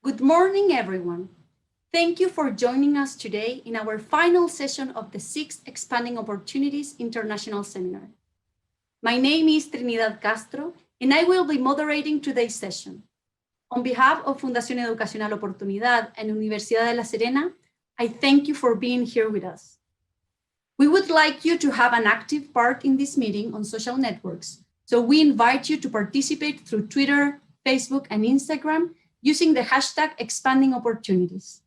Good morning, everyone. Thank you for joining us today in our final session of the 6th Expanding Opportunities International Seminar. My name is Trinidad Castro, and I will be moderating today's session. On behalf of Fundación Educacional Oportunidad and Universidad de La Serena, I thank you for being here with us. We would like you to have an active part in this meeting on social networks, so we invite you to participate through Twitter, Facebook, and Instagram using the hashtag Expanding Opportunities.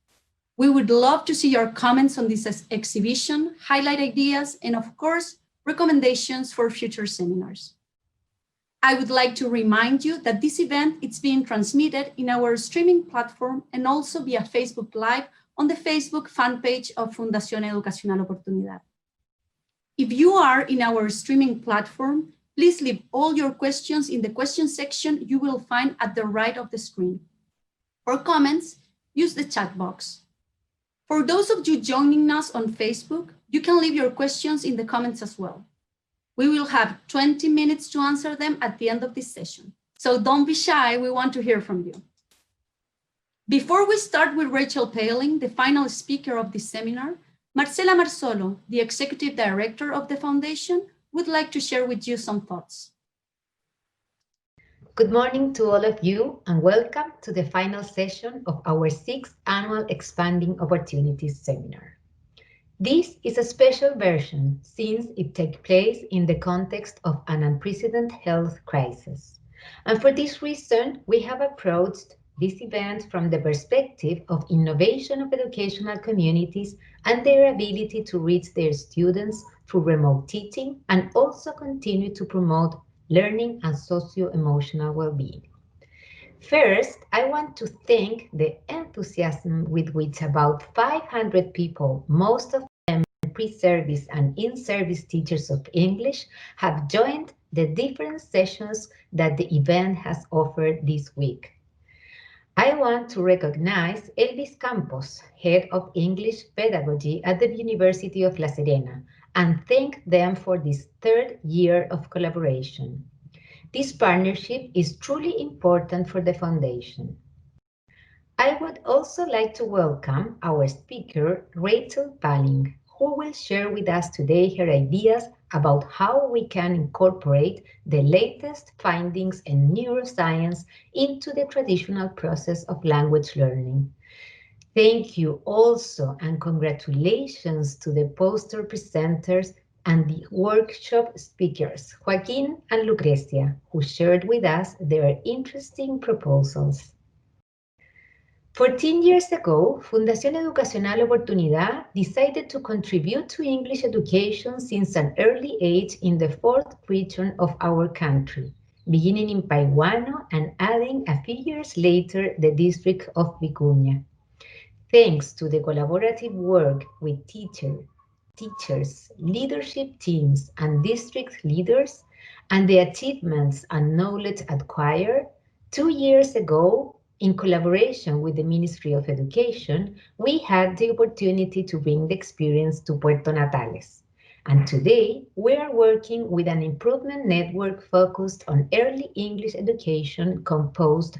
We would love to see your comments on this exhibition, highlight ideas, and of course, recommendations for future seminars. I would like to remind you that this event is being transmitted in our streaming platform and also via Facebook Live on the Facebook fan page of Fundación Educacional Oportunidad. If you are in our streaming platform, please leave all your questions in the question section you will find at the right of the screen. For comments, use the chat box. For those of you joining us on Facebook, you can leave your questions in the comments as well. We will have 20 minutes to answer them at the end of this session. So don't be shy, we want to hear from you. Before we start with Rachel Paling, the final speaker of this seminar, Marcela Marzolo, the Executive Director of the Foundation, would like to share with you some thoughts. Good morning to all of you and welcome to the final session of our 6th Annual Expanding Opportunities Seminar. This is a special version since it takes place in the context of an unprecedented health crisis. And for this reason, we have approached this event from the perspective of innovation of educational communities and their ability to reach their students through remote teaching and also continue to promote learning and socio-emotional well-being. First, I want to thank the enthusiasm with which about 500 people, most of them pre-service and in-service teachers of English, have joined the different sessions that the event has offered this week. I want to recognize Elvis Campos, Head of English Pedagogy at the University of La Serena, and thank them for this 3rd year of collaboration. This partnership is truly important for the Foundation. I would also like to welcome our speaker, Rachel Paling, who will share with us today her ideas about how we can incorporate the latest findings in neuroscience into the traditional process of language learning. Thank you also and congratulations to the poster presenters and the workshop speakers, Joaquin and Lucrecia, who shared with us their interesting proposals. 14 years ago, Fundación Educacional Oportunidad decided to contribute to English education since an early age in the 4th region of our country, beginning in Paiguano and adding a few years later the district of Vicuña. Thanks to the collaborative work with teachers, leadership teams, and district leaders, and the achievements and knowledge acquired, 2 years ago, in collaboration with the Ministry of Education, we had the opportunity to bring the experience to Puerto Natales. And today, we are working with an improvement network focused on early English education composed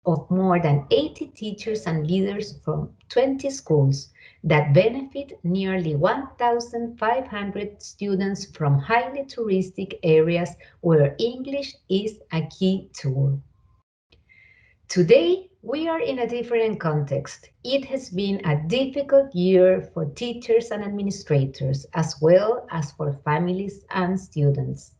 of more than 80 teachers and leaders from 20 schools that benefit nearly 1,500 students from highly touristic areas where English is a key tool. Today, we are in a different context. It has been a difficult year for teachers and administrators, as well as for families and students.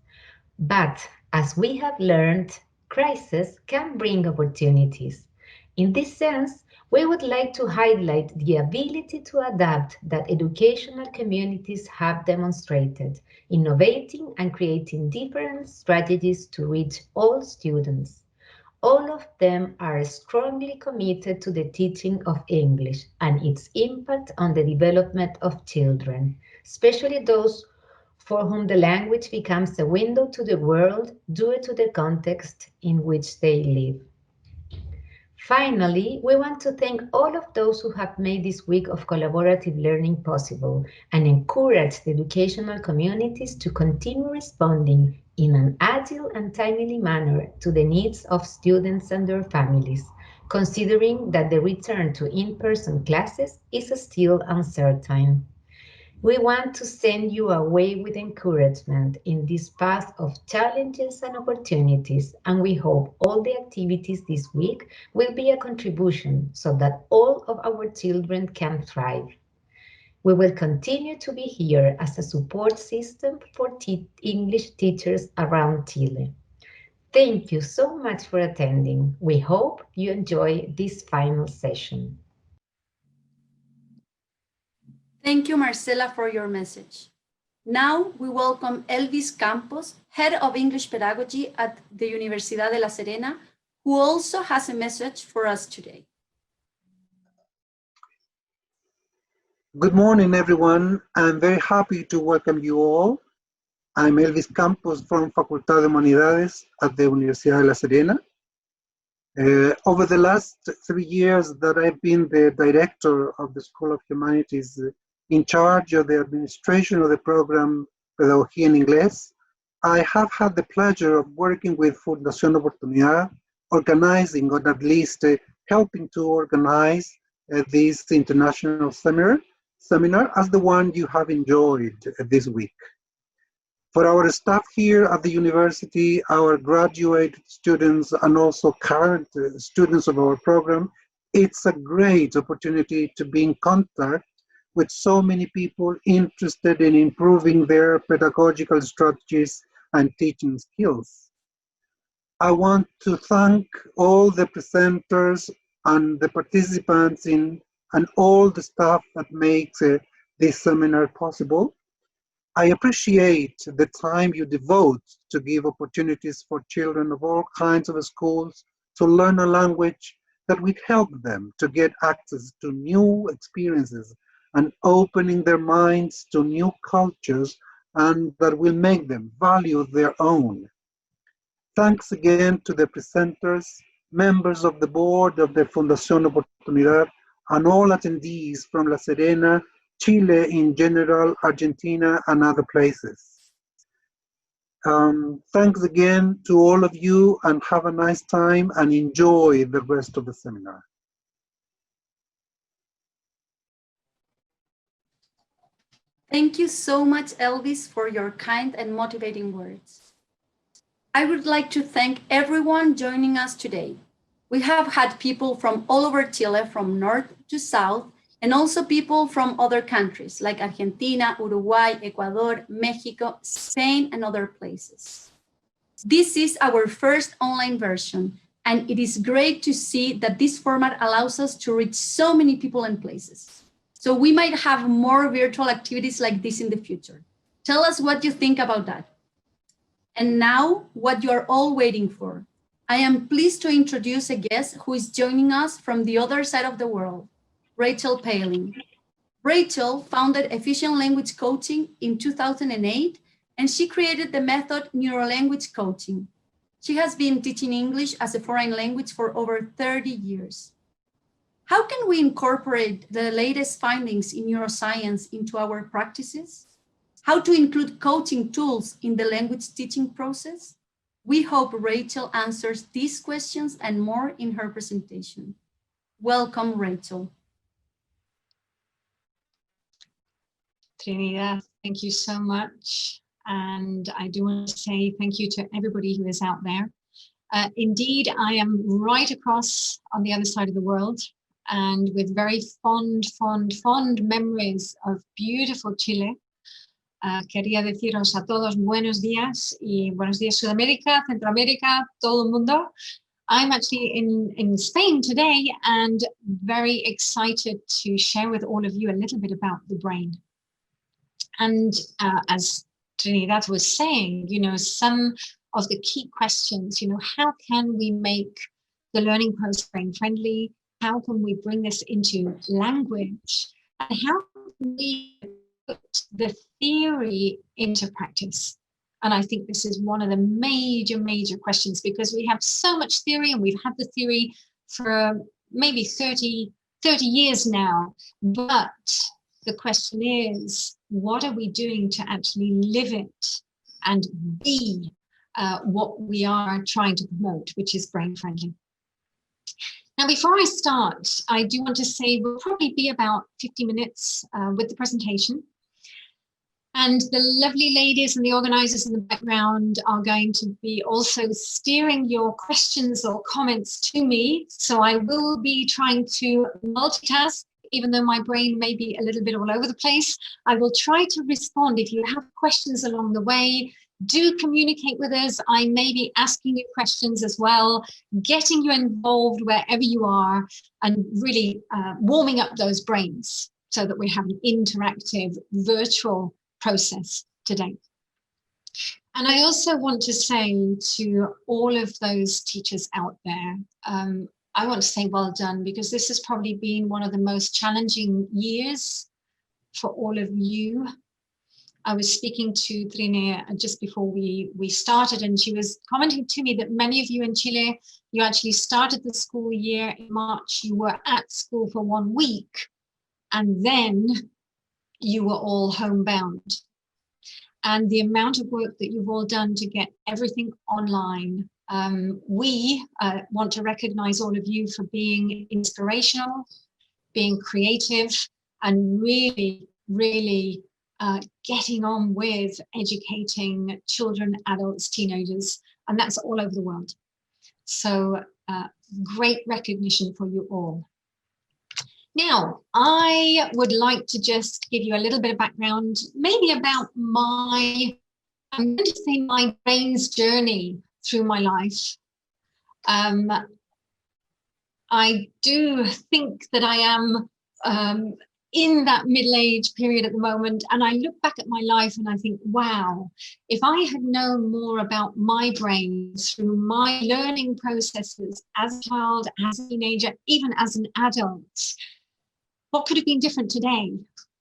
But as we have learned, crises can bring opportunities. In this sense, we would like to highlight the ability to adapt that educational communities have demonstrated, innovating and creating different strategies to reach all students. All of them are strongly committed to the teaching of English and its impact on the development of children, especially those for whom the language becomes a window to the world due to the context in which they live. Finally, we want to thank all of those who have made this week of collaborative learning possible and encourage the educational communities to continue responding in an agile and timely manner to the needs of students and their families, considering that the return to in-person classes is still uncertain. We want to send you away with encouragement in this path of challenges and opportunities, and we hope all the activities this week will be a contribution so that all of our children can thrive. We will continue to be here as a support system for English teachers around Chile. Thank you so much for attending. We hope you enjoy this final session. Thank you, Marcela, for your message. Now we welcome Elvis Campos, Head of English Pedagogy at the Universidad de La Serena, who also has a message for us today. Good morning, everyone. I'm very happy to welcome you all. I'm Elvis Campos from Facultad de Humanidades at the Universidad de La Serena. Over the last 3 years that I've been the director of the School of Humanities in charge of the administration of the program Pedagogía en Inglés, I have had the pleasure of working with Fundación Oportunidad, organizing, or at least helping to organize this international seminar as the one you have enjoyed this week. For our staff here at the university, our graduate students and also current students of our program, it's a great opportunity to be in contact with so many people interested in improving their pedagogical strategies and teaching skills. I want to thank all the presenters and the participants and all the staff that makes this seminar possible. I appreciate the time you devote to give opportunities for children of all kinds of schools to learn a language that will help them to get access to new experiences and opening their minds to new cultures and that will make them value their own. Thanks again to the presenters, members of the board of the Fundación Oportunidad, and all attendees from La Serena, Chile in general, Argentina, and other places. Thanks again to all of you, and have a nice time and enjoy the rest of the seminar. Thank you so much, Elvis, for your kind and motivating words. I would like to thank everyone joining us today. We have had people from all over Chile, from north to south, and also people from other countries like Argentina, Uruguay, Ecuador, Mexico, Spain, and other places. This is our first online version, and it is great to see that this format allows us to reach so many people and places. So we might have more virtual activities like this in the future. Tell us what you think about that. And now, what you are all waiting for. I am pleased to introduce a guest who is joining us from the other side of the world, Rachel Paling. Rachel founded Efficient Language Coaching in 2008, and she created the method Neurolanguage Coaching. She has been teaching English as a foreign language for over 30 years. How can we incorporate the latest findings in neuroscience into our practices? How to include coaching tools in the language teaching process? We hope Rachel answers these questions and more in her presentation. Welcome, Rachel. Trinidad, thank you so much. And I do want to say thank you to everybody who is out there. Indeed, I am right across on the other side of the world, and with very fond memories of beautiful Chile. Quería deciros a todos buenos días, y buenos días Sudamérica, Centroamérica, todo el mundo. I'm actually in Spain today and very excited to share with all of you a little bit about the brain. And as Trinidad was saying, some of the key questions, how can we make the learning process brain friendly? How can we bring this into language? And how can we put the theory into practice? And I think this is one of the major questions, because we have so much theory and we've had the theory for maybe 30 years now. But the question is, what are we doing to actually live it and be what we are trying to promote, which is brain friendly? Now, before I start, I do want to say we'll probably be about 50 minutes with the presentation. And the lovely ladies and the organizers in the background are going to be also steering your questions or comments to me. So I will be trying to multitask, even though my brain may be a little bit all over the place. I will try to respond. If you have questions along the way, do communicate with us. I may be asking you questions as well, getting you involved wherever you are, and really warming up those brains so that we have an interactive virtual process today. And I also want to say to all of those teachers out there, I want to say well done, because this has probably been one of the most challenging years for all of you. I was speaking to Trine just before we started, and she was commenting to me that many of you in Chile, you actually started the school year in March, you were at school for 1 week, and then you were all homebound. And the amount of work that you've all done to get everything online, we want to recognize all of you for being inspirational, being creative, and really, really getting on with educating children, adults, teenagers, and that's all over the world. So great recognition for you all. Now, I would like to just give you a little bit of background, maybe about I'm going to say my brain's journey through my life. I do think that I am in that middle-age period at the moment, and I look back at my life and I think, wow, if I had known more about my brain through my learning processes as a child, as a teenager, even as an adult, what could have been different today?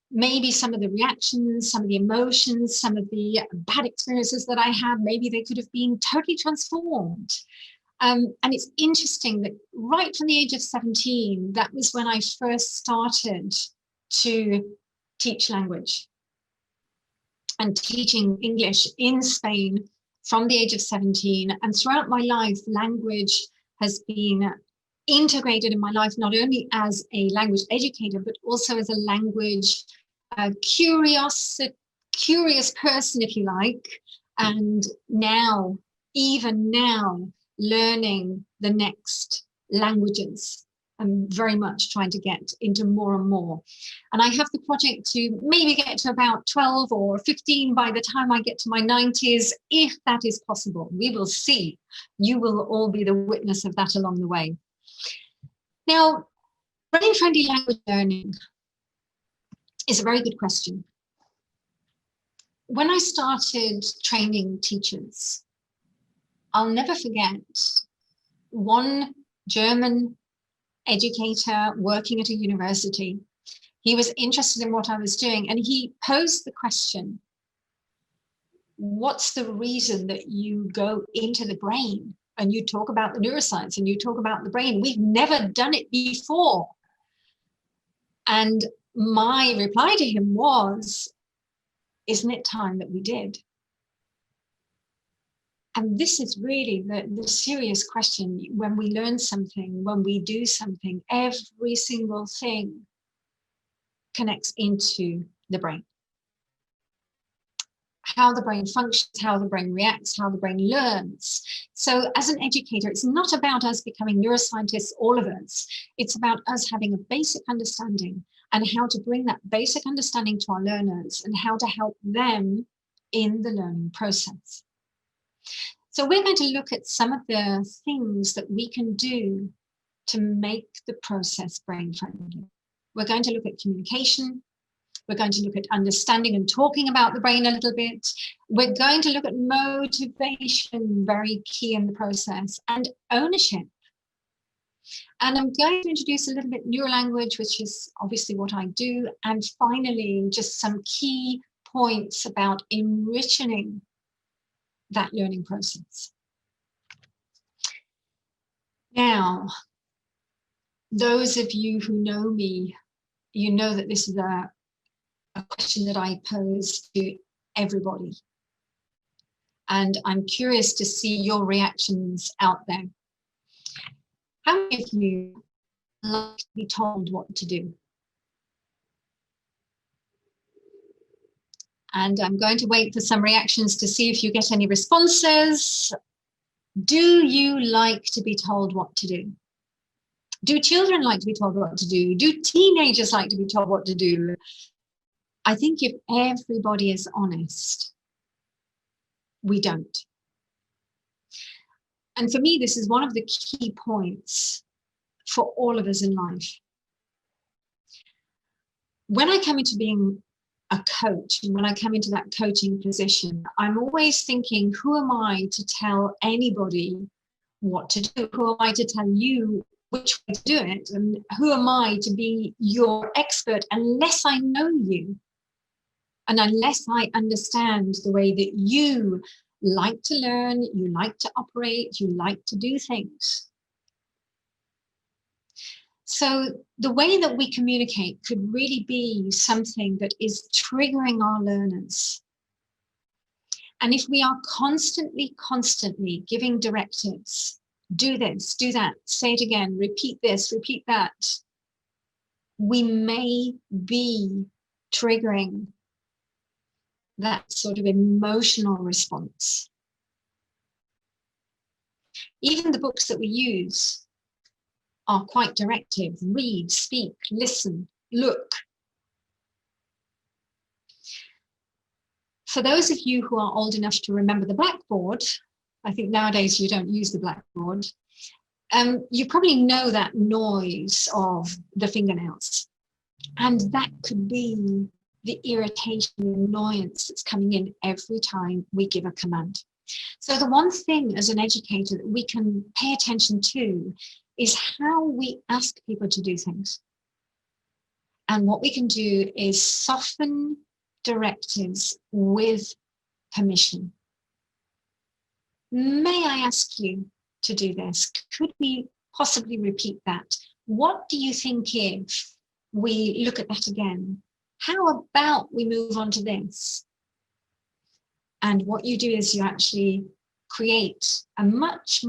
Maybe some of the reactions, some of the emotions, some of the bad experiences that I had, maybe they could have been totally transformed. And it's interesting that right from the age of 17, that was when I first started to teach language and teaching English in Spain from the age of 17. And throughout my life, language has been integrated in my life, not only as a language educator, but also as a language curious person, if you like. And now, even now, learning the next languages. I'm very much trying to get into more and more. And I have the project to maybe get to about 12 or 15 by the time I get to my 90s, if that is possible. We will see. You will all be the witness of that along the way. Now, brain-friendly language learning is a very good question. When I started training teachers, I'll never forget one German educator working at a university. He was interested in what I was doing, and he posed the question, what's the reason that you go into the brain and you talk about the neuroscience and you talk about the brain? We've never done it before. And my reply to him was, isn't it time that we did? And this is really the serious question. When we learn something, when we do something, every single thing connects into the brain. How the brain functions, how the brain reacts, how the brain learns. So as an educator, it's not about us becoming neuroscientists, all of us. It's about us having a basic understanding and how to bring that basic understanding to our learners and how to help them in the learning process. So we're going to look at some of the things that we can do to make the process brain-friendly. We're going to look at communication. We're going to look at understanding and talking about the brain a little bit. We're going to look at motivation, very key in the process, and ownership. And I'm going to introduce a little bit neurolanguage, which is obviously what I do. And finally, just some key points about enriching that learning process. Now, those of you who know me, you know that this is a question that I pose to everybody. And I'm curious to see your reactions out there. How many of you like to be told what to do? And I'm going to wait for some reactions to see if you get any responses. Do you like to be told what to do? Do children like to be told what to do? Do teenagers like to be told what to do? I think if everybody is honest, we don't. And for me, this is one of the key points for all of us in life. When I come into being a coach, and when I come into that coaching position, I'm always thinking, who am I to tell anybody what to do? Who am I to tell you which way to do it? And who am I to be your expert unless I know you? And unless I understand the way that you like to learn, you like to operate, you like to do things. So the way that we communicate could really be something that is triggering our learners. And if we are constantly giving directives, do this, do that, say it again, repeat this, repeat that, we may be triggering that sort of emotional response. Even the books that we use are quite directive. Read, speak, listen, look. For those of you who are old enough to remember the blackboard, I think nowadays you don't use the blackboard, you probably know that noise of the fingernails. And that could be the irritation and annoyance that's coming in every time we give a command. So the one thing as an educator that we can pay attention to is how we ask people to do things. And what we can do is soften directives with permission. May I ask you to do this? Could we possibly repeat that? What do you think if we look at that again? How about we move on to this? And what you do is you actually create a much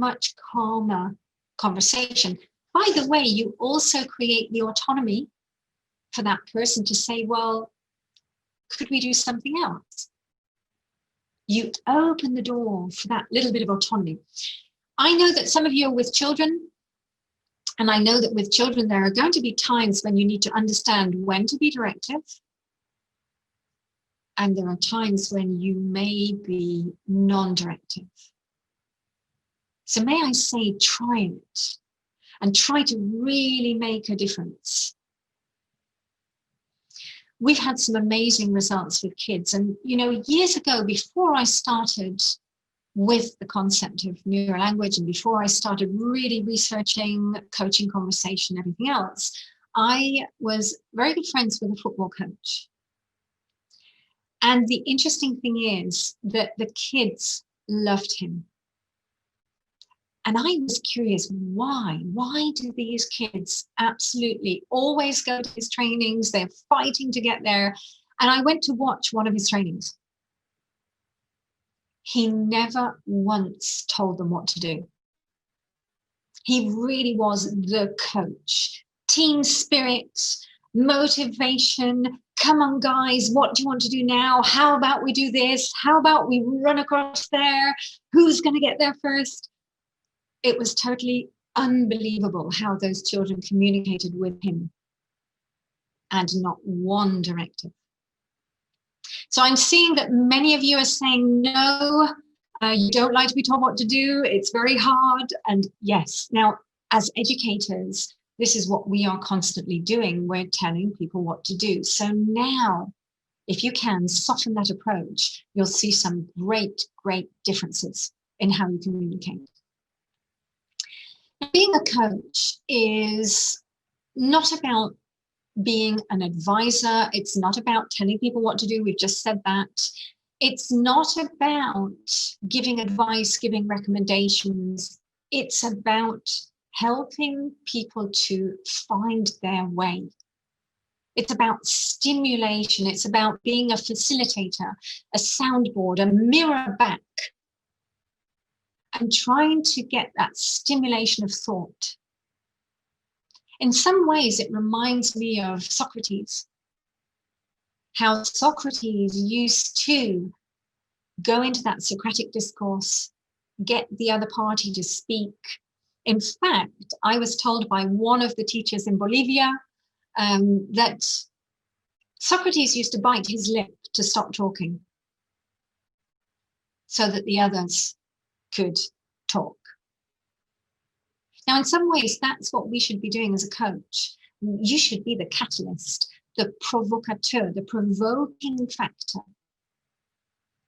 calmer conversation. By the way, you also create the autonomy for that person to say, well, could we do something else? You open the door for that little bit of autonomy. I know that some of you are with children, and I know that with children, there are going to be times when you need to understand when to be directive. And there are times when you may be non-directive. So may I say, try it and try to really make a difference. We've had some amazing results with kids. And, you know, years ago, before I started with the concept of neurolanguage and before I started really researching coaching, conversation, everything else, I was very good friends with a football coach. And the interesting thing is that the kids loved him. And I was curious, why? Why do these kids absolutely always go to his trainings? They're fighting to get there. And I went to watch one of his trainings. He never once told them what to do. He really was the coach. Team spirit, motivation. Come on, guys, what do you want to do now? How about we do this? How about we run across there? Who's going to get there first? It was totally unbelievable how those children communicated with him, and not one directive. So I'm seeing that many of you are saying, no, you don't like to be told what to do. It's very hard. And yes, now as educators, this is what we are constantly doing. We're telling people what to do. So now, if you can soften that approach, you'll see some great differences in how you communicate. Being a coach is not about being an advisor. It's not about telling people what to do. We've just said that. It's not about giving advice, giving recommendations. It's about helping people to find their way. It's about stimulation. It's about being a facilitator, a soundboard, a mirror back, and trying to get that stimulation of thought. In some ways, it reminds me of Socrates. How Socrates used to go into that Socratic discourse, get the other party to speak. In fact, I was told by one of the teachers in Bolivia that Socrates used to bite his lip to stop talking so that the others could talk. Now, in some ways, that's what we should be doing as a coach. You should be the catalyst, the provocateur, the provoking factor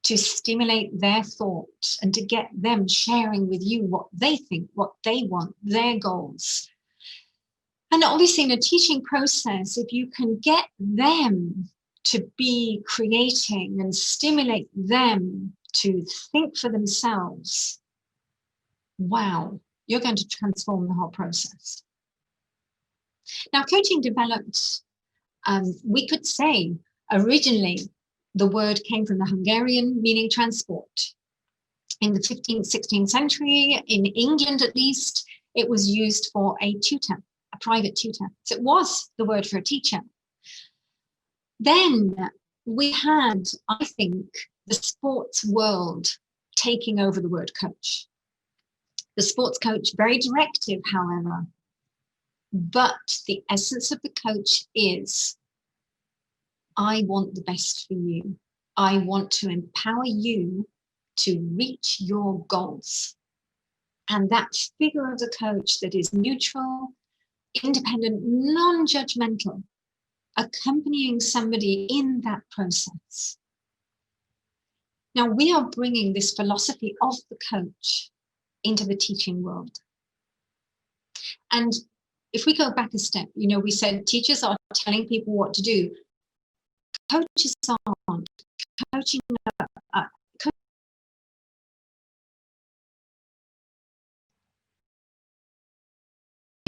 to stimulate their thought and to get them sharing with you what they think, what they want, their goals. And obviously in a teaching process, if you can get them to be creating and stimulate them to think for themselves, wow, you're going to transform the whole process. Now, coaching developed, we could say originally, the word came from the Hungarian, meaning transport. In the 15th, 16th century, in England at least, it was used for a tutor, a private tutor. So it was the word for a teacher. Then we had, I think, the sports world taking over the word coach. The sports coach, very directive, however. But the essence of the coach is, I want the best for you. I want to empower you to reach your goals. And that figure of the coach that is neutral, independent, non-judgmental, accompanying somebody in that process. Now, we are bringing this philosophy of the coach into the teaching world. And if we go back a step, we said teachers are telling people what to do. Coaches aren't. Coaching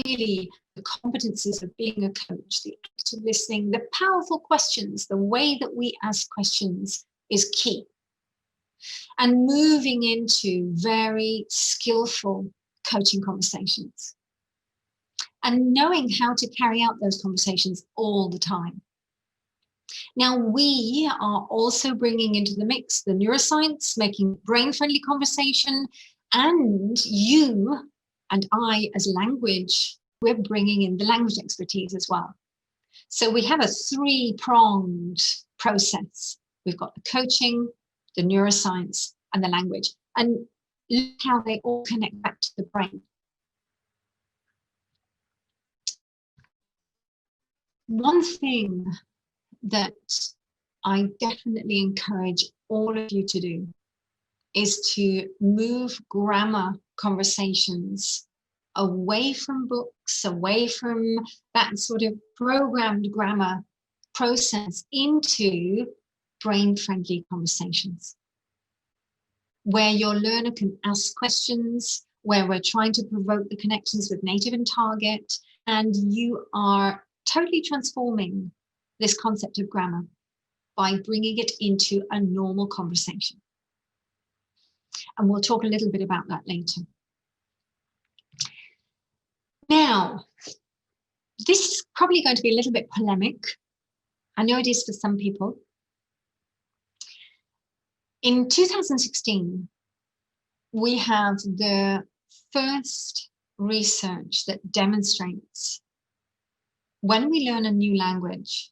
really the competencies of being a coach, the active listening, the powerful questions, the way that we ask questions is key. And moving into very skillful coaching conversations. And knowing how to carry out those conversations all the time. Now, we are also bringing into the mix the neuroscience, making brain-friendly conversation, and you and I as language, we're bringing in the language expertise as well. So we have a three-pronged process. We've got the coaching, the neuroscience, and the language. And look how they all connect back to the brain. One thing that I definitely encourage all of you to do is to move grammar conversations away from books, away from that sort of programmed grammar process into brain-friendly conversations, where your learner can ask questions, where we're trying to provoke the connections with native and target, and you are totally transforming this concept of grammar by bringing it into a normal conversation. And we'll talk a little bit about that later. Now, this is probably going to be a little bit polemic. I know it is for some people. In 2016, we have the first research that demonstrates when we learn a new language,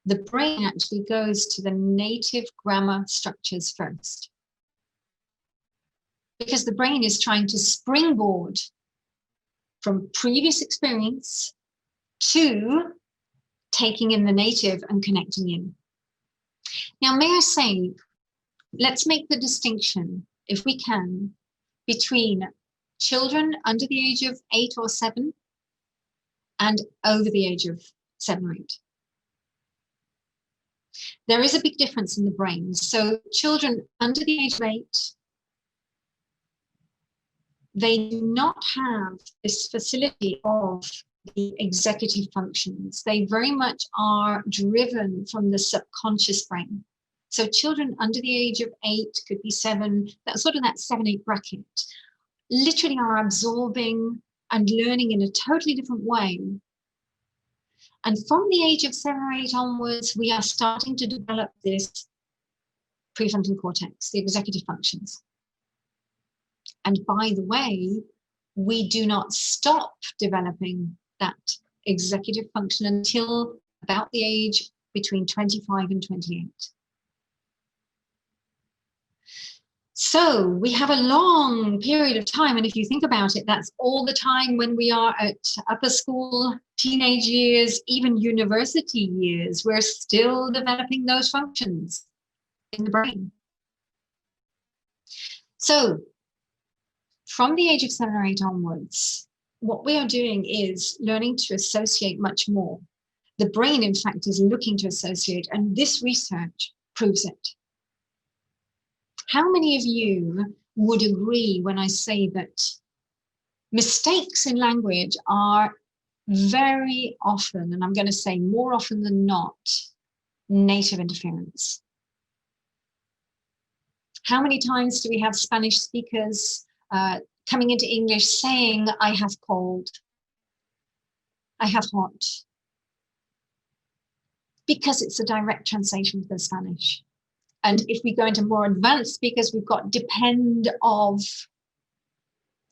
the brain actually goes to the native grammar structures first. Because the brain is trying to springboard from previous experience to taking in the native and connecting in. Now, may I say, let's make the distinction, if we can, between children under the age of 8 or 7 and over the age of 7 or 8. There is a big difference in the brain. So children under the age of 8, they do not have this facility of the executive functions. They very much are driven from the subconscious brain. So children under the age of 8, could be 7, that sort of that 7-8 bracket, literally are absorbing and learning in a totally different way. And from the age of 7 or 8 onwards, we are starting to develop this prefrontal cortex, the executive functions. And by the way, we do not stop developing that executive function until about the age between 25 and 28. So we have a long period of time, and if you think about it, that's all the time when we are at upper school, teenage years, even university years. We're still developing those functions in the brain. So from the age of 7 or 8 onwards, what we are doing is learning to associate much more. The brain, in fact, is looking to associate, and this research proves it. How many of you would agree when I say that mistakes in language are very often, and I'm going to say more often than not, native interference? How many times do we have Spanish speakers coming into English saying, I have cold, I have hot? Because it's a direct translation from Spanish. And if we go into more advanced speakers, we've got depend of.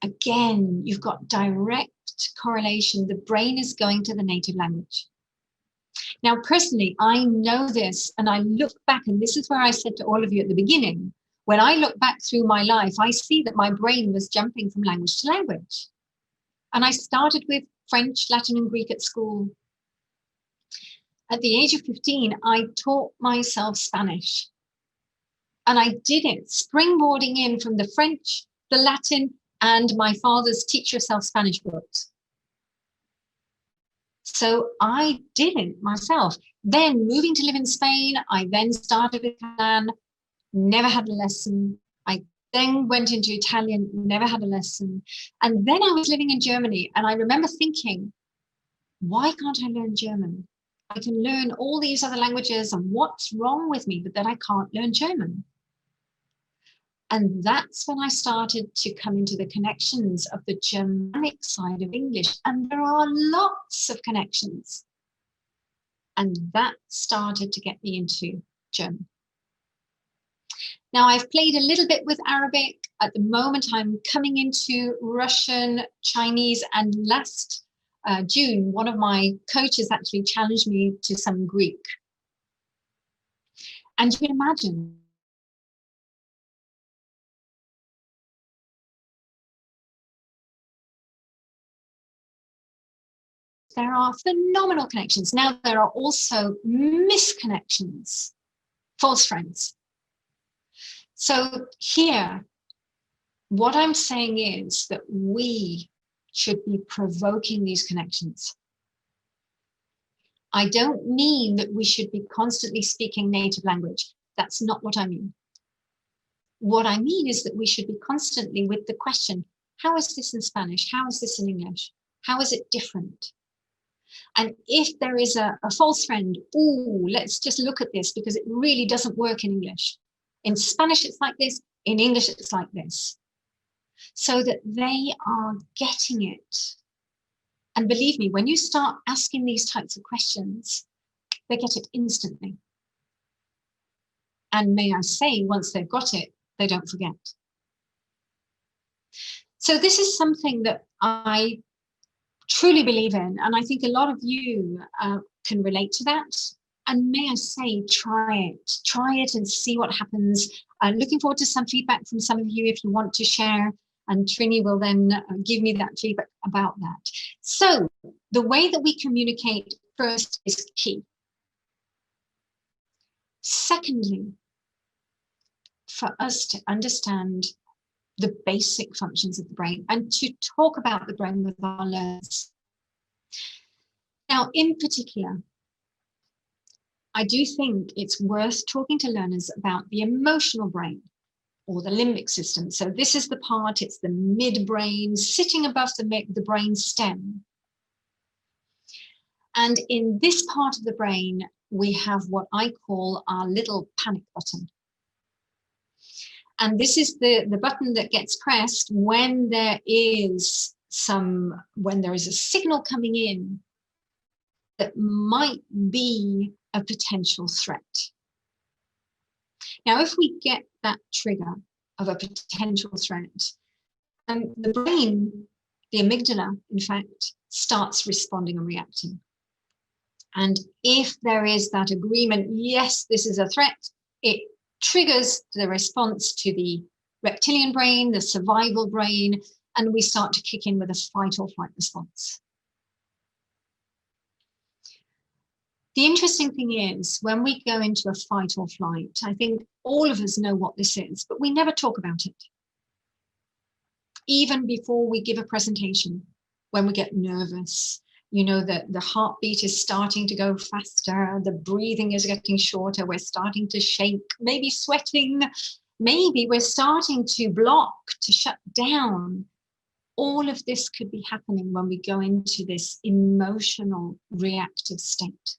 Again, you've got direct correlation. The brain is going to the native language. Now, personally, I know this, and I look back, and this is where I said to all of you at the beginning, when I look back through my life, I see that my brain was jumping from language to language. And I started with French, Latin, and Greek at school. At the age of 15, I taught myself Spanish. And I did it, springboarding in from the French, the Latin, and my father's teach yourself Spanish books. So I did it myself. Then moving to live in Spain, I then started with Catalan, never had a lesson. I then went into Italian, never had a lesson. And then I was living in Germany, and I remember thinking, why can't I learn German? I can learn all these other languages, and what's wrong with me but that I can't learn German? And that's when I started to come into the connections of the Germanic side of English. And there are lots of connections. And that started to get me into German. Now, I've played a little bit with Arabic. At the moment, I'm coming into Russian, Chinese, and last June, one of my coaches actually challenged me to some Greek. And you can imagine, there are phenomenal connections. Now, there are also misconnections, false friends. So here, what I'm saying is that we should be provoking these connections. I don't mean that we should be constantly speaking native language. That's not what I mean. What I mean is that we should be constantly with the question, how is this in Spanish? How is this in English? How is it different? And if there is a false friend, ooh, let's just look at this because it really doesn't work in English. In Spanish, it's like this. In English, it's like this. So that they are getting it. And believe me, when you start asking these types of questions, they get it instantly. And may I say, once they've got it, they don't forget. So this is something that I truly believe in, and I think a lot of you can relate to that. And may I say, try it and see what happens. I'm looking forward to some feedback from some of you if you want to share, and Trini will then give me that feedback about that. So the way that we communicate first is key. Secondly, for us to understand the basic functions of the brain and to talk about the brain with our learners. Now, in particular, I do think it's worth talking to learners about the emotional brain or the limbic system. So this is the part, it's the midbrain sitting above the brain stem. And in this part of the brain, we have what I call our little panic button. And this is the button that gets pressed when there is when there is a signal coming in that might be a potential threat. Now, if we get that trigger of a potential threat, the brain, the amygdala, in fact, starts responding and reacting. And if there is that agreement, yes, this is a threat, it triggers the response to the reptilian brain, the survival brain, and we start to kick in with a fight or flight response. The interesting thing is, when we go into a fight or flight, I think all of us know what this is, but we never talk about it. Even before we give a presentation, when we get nervous, you know that the heartbeat is starting to go faster, the breathing is getting shorter, we're starting to shake, maybe sweating, maybe we're starting to block, to shut down. All of this could be happening when we go into this emotional reactive state.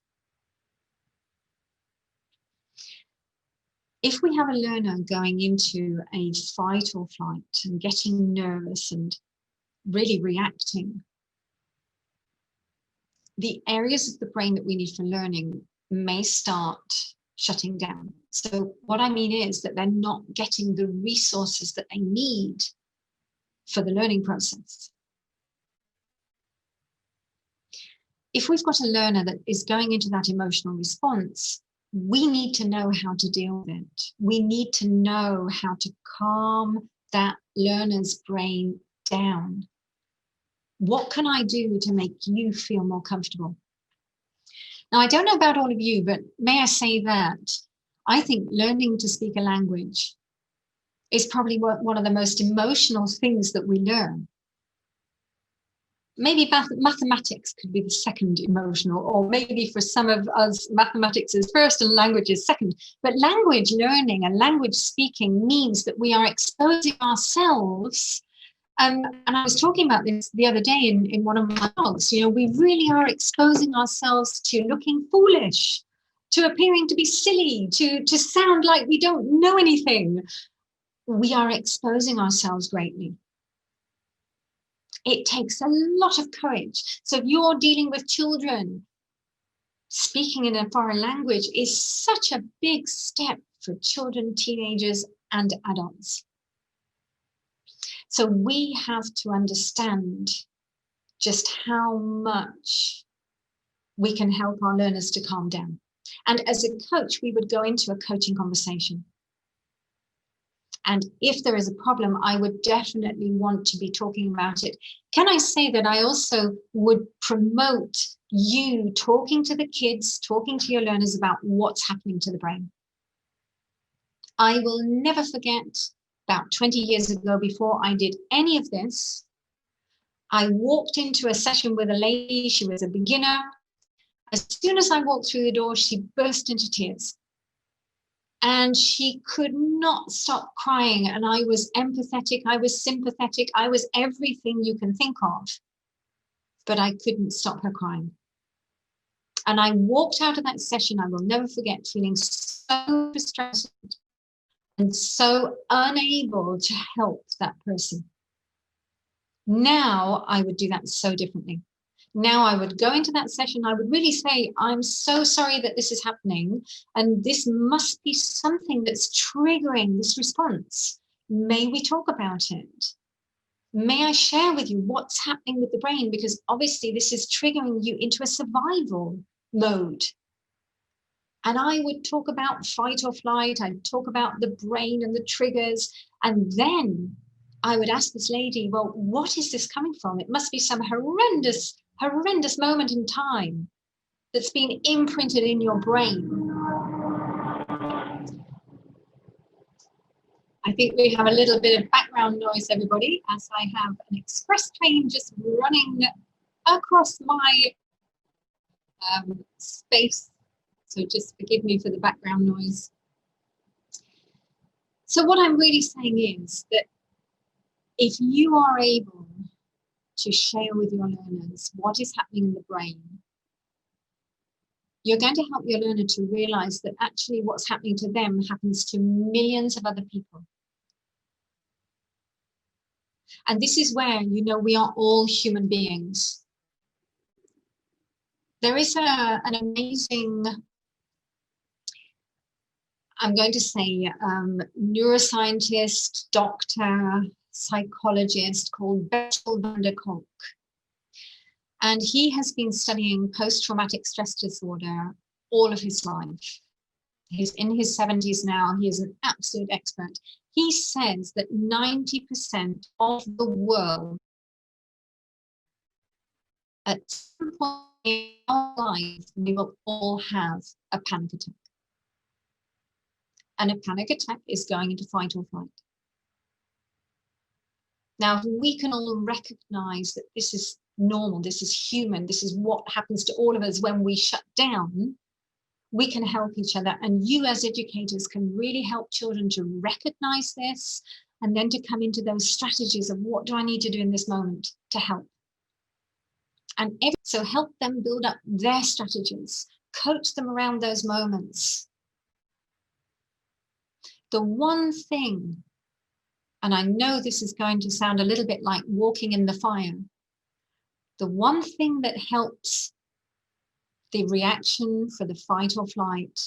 If we have a learner going into a fight or flight and getting nervous and really reacting, the areas of the brain that we need for learning may start shutting down. So what I mean is that they're not getting the resources that they need for the learning process. If we've got a learner that is going into that emotional response, we need to know how to deal with it. We need to know how to calm that learner's brain down. What can I do to make you feel more comfortable? Now, I don't know about all of you, but may I say that I think learning to speak a language is probably one of the most emotional things that we learn. Maybe mathematics could be the second emotional, or maybe for some of us, mathematics is first and language is second. But language learning and language speaking means that we are exposing ourselves. And I was talking about this the other day in one of my blogs. You know, we really are exposing ourselves to looking foolish, to appearing to be silly, to sound like we don't know anything. We are exposing ourselves greatly. It takes a lot of courage. So if you're dealing with children, speaking in a foreign language is such a big step for children, teenagers, and adults. So we have to understand just how much we can help our learners to calm down. And as a coach, we would go into a coaching conversation. And if there is a problem, I would definitely want to be talking about it. Can I say that I also would promote you talking to the kids, talking to your learners about what's happening to the brain? I will never forget about 20 years ago, before I did any of this, I walked into a session with a lady. She was a beginner. As soon as I walked through the door, she burst into tears. And she could not stop crying. And I was empathetic, I was sympathetic, I was everything you can think of. But I couldn't stop her crying. And I walked out of that session, I will never forget, feeling so frustrated and so unable to help that person. Now I would do that so differently. Now I would go into that session, I would really say, I'm so sorry that this is happening, and this must be something that's triggering this response. May we talk about it? May I share with you what's happening with the brain? Because obviously this is triggering you into a survival mode. And I would talk about fight or flight, I'd talk about the brain and the triggers, and then I would ask this lady, well, what is this coming from? It must be some horrendous moment in time that's been imprinted in your brain. I think we have a little bit of background noise, everybody, as I have an express train just running across my space. So just forgive me for the background noise. So what I'm really saying is that if you are able to share with your learners what is happening in the brain, you're going to help your learner to realize that actually what's happening to them happens to millions of other people. And this is where, you know, we are all human beings. There is an amazing, I'm going to say, neuroscientist, doctor, psychologist called Bessel van der Kolk. And he has been studying post-traumatic stress disorder all of his life. He's in his 70s now. He is an absolute expert. He says that 90% of the world at some point in our life, we will all have a panic attack. And a panic attack is going into fight or flight. Now, we can all recognize that this is normal, this is human, this is what happens to all of us when we shut down. We can help each other, and you as educators can really help children to recognize this and then to come into those strategies of what do I need to do in this moment to help. And so help them build up their strategies, coach them around those moments. The one thing, and I know this is going to sound a little bit like walking in the fire, the one thing that helps the reaction for the fight or flight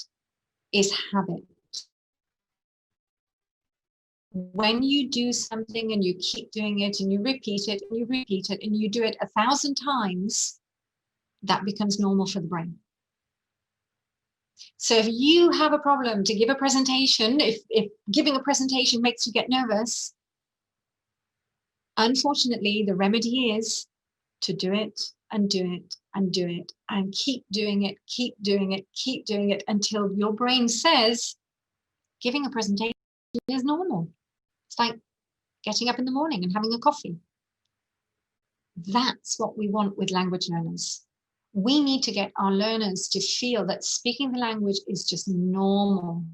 is habit. When you do something and you keep doing it and you repeat it and you repeat it and you do it 1,000 times, that becomes normal for the brain. So if you have a problem to give a presentation, if giving a presentation makes you get nervous, unfortunately, the remedy is to do it and do it and do it and keep doing it, keep doing it, keep doing it until your brain says giving a presentation is normal. It's like getting up in the morning and having a coffee. That's what we want with language learners. We need to get our learners to feel that speaking the language is just normal.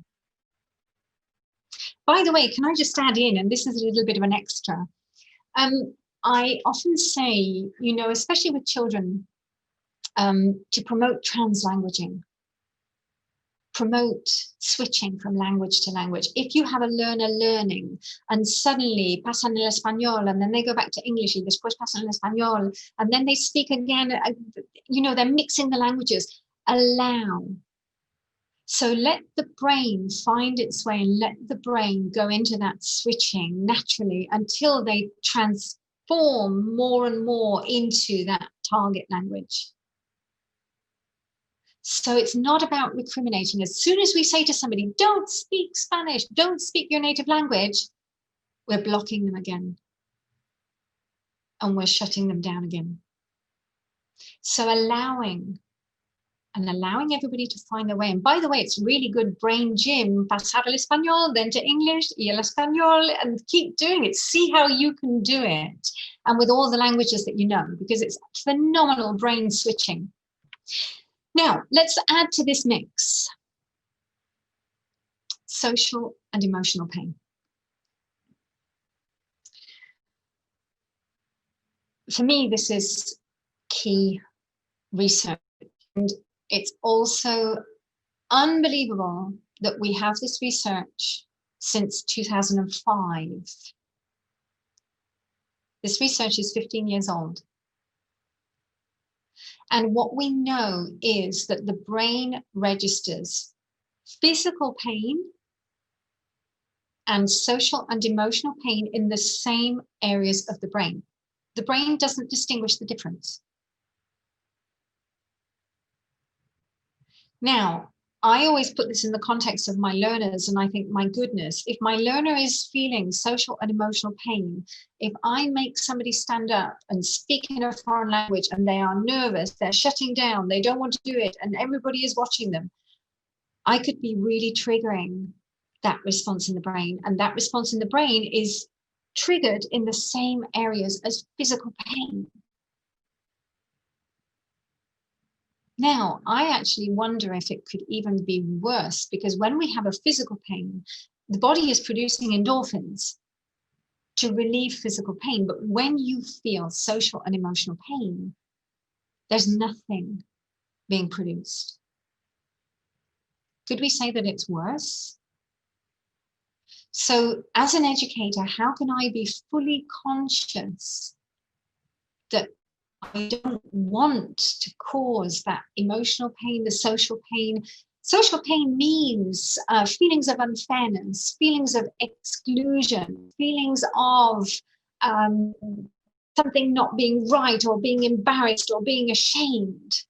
By the way, can I just add in, and this is a little bit of an extra, I often say, you know, especially with children, to promote translanguaging, promote switching from language to language. If you have a learner learning and suddenly pasan el español and then they go back to English y después pasan el español and then they speak again, you know, they're mixing the languages, allow. So let the brain find its way and let the brain go into that switching naturally until they transform more and more into that target language. So it's not about recriminating. As soon as we say to somebody, don't speak Spanish, don't speak your native language, we're blocking them again. And we're shutting them down again. So allowing everybody to find their way. And by the way, it's really good brain gym, pasar el español, then to English, y el español, and keep doing it. See how you can do it. And with all the languages that you know, because it's phenomenal brain switching. Now, let's add to this mix social and emotional pain. For me, this is key research. And it's also unbelievable that we have this research since 2005. This research is 15 years old. And what we know is that the brain registers physical pain and social and emotional pain in the same areas of the brain. The brain doesn't distinguish the difference. Now, I always put this in the context of my learners, and I think, my goodness, if my learner is feeling social and emotional pain, if I make somebody stand up and speak in a foreign language and they are nervous, they're shutting down, they don't want to do it, and everybody is watching them, I could be really triggering that response in the brain. And that response in the brain is triggered in the same areas as physical pain. Now, I actually wonder if it could even be worse, because when we have a physical pain, the body is producing endorphins to relieve physical pain. But when you feel social and emotional pain, there's nothing being produced. Could we say that it's worse? So as an educator, how can I be fully conscious that I don't want to cause that emotional pain, the social pain? Social pain means feelings of unfairness, feelings of exclusion, feelings of something not being right, or being embarrassed, or being ashamed.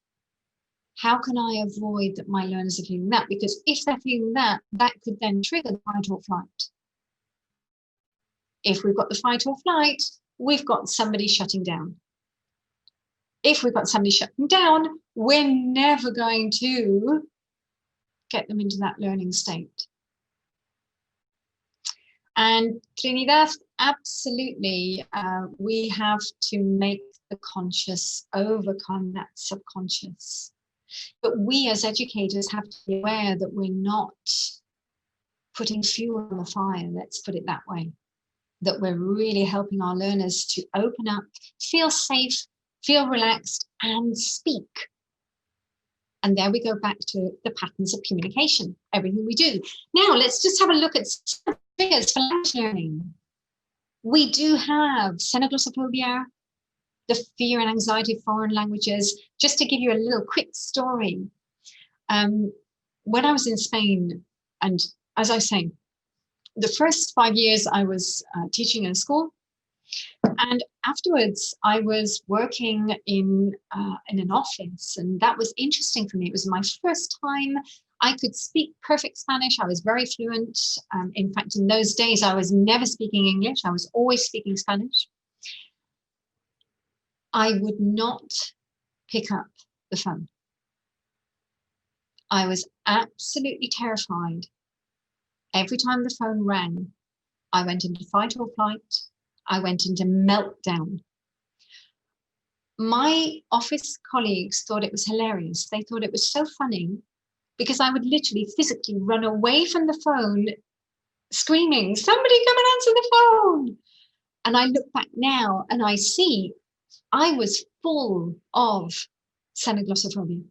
How can I avoid that my learners are feeling that? Because if they're feeling that, that could then trigger the fight or flight. If we've got the fight or flight, we've got somebody shutting down. If we've got somebody shutting down, we're never going to get them into that learning state. And Trinidad, absolutely, we have to make the conscious overcome that subconscious. But we as educators have to be aware that we're not putting fuel on the fire, let's put it that way. That we're really helping our learners to open up, feel safe, feel relaxed, and speak. And there we go back to the patterns of communication, everything we do. Now, let's just have a look at some triggers for language learning. We do have xenoglossophobia, the fear and anxiety of foreign languages. Just to give you a little quick story. When I was in Spain, and as I say, the first 5 years I was teaching in a school, and afterwards I was working in an office, and that was interesting for me. It was my first time I could speak perfect Spanish. I was very fluent. In fact, in those days, I was never speaking English. I was always speaking Spanish. I would not pick up the phone. I was absolutely terrified. Every time the phone rang, I went into fight or flight. I went into meltdown. My office colleagues thought it was hilarious. They thought it was so funny because I would literally physically run away from the phone screaming, "Somebody come and answer the phone." And I look back now and I see I was full of xenoglossophobia.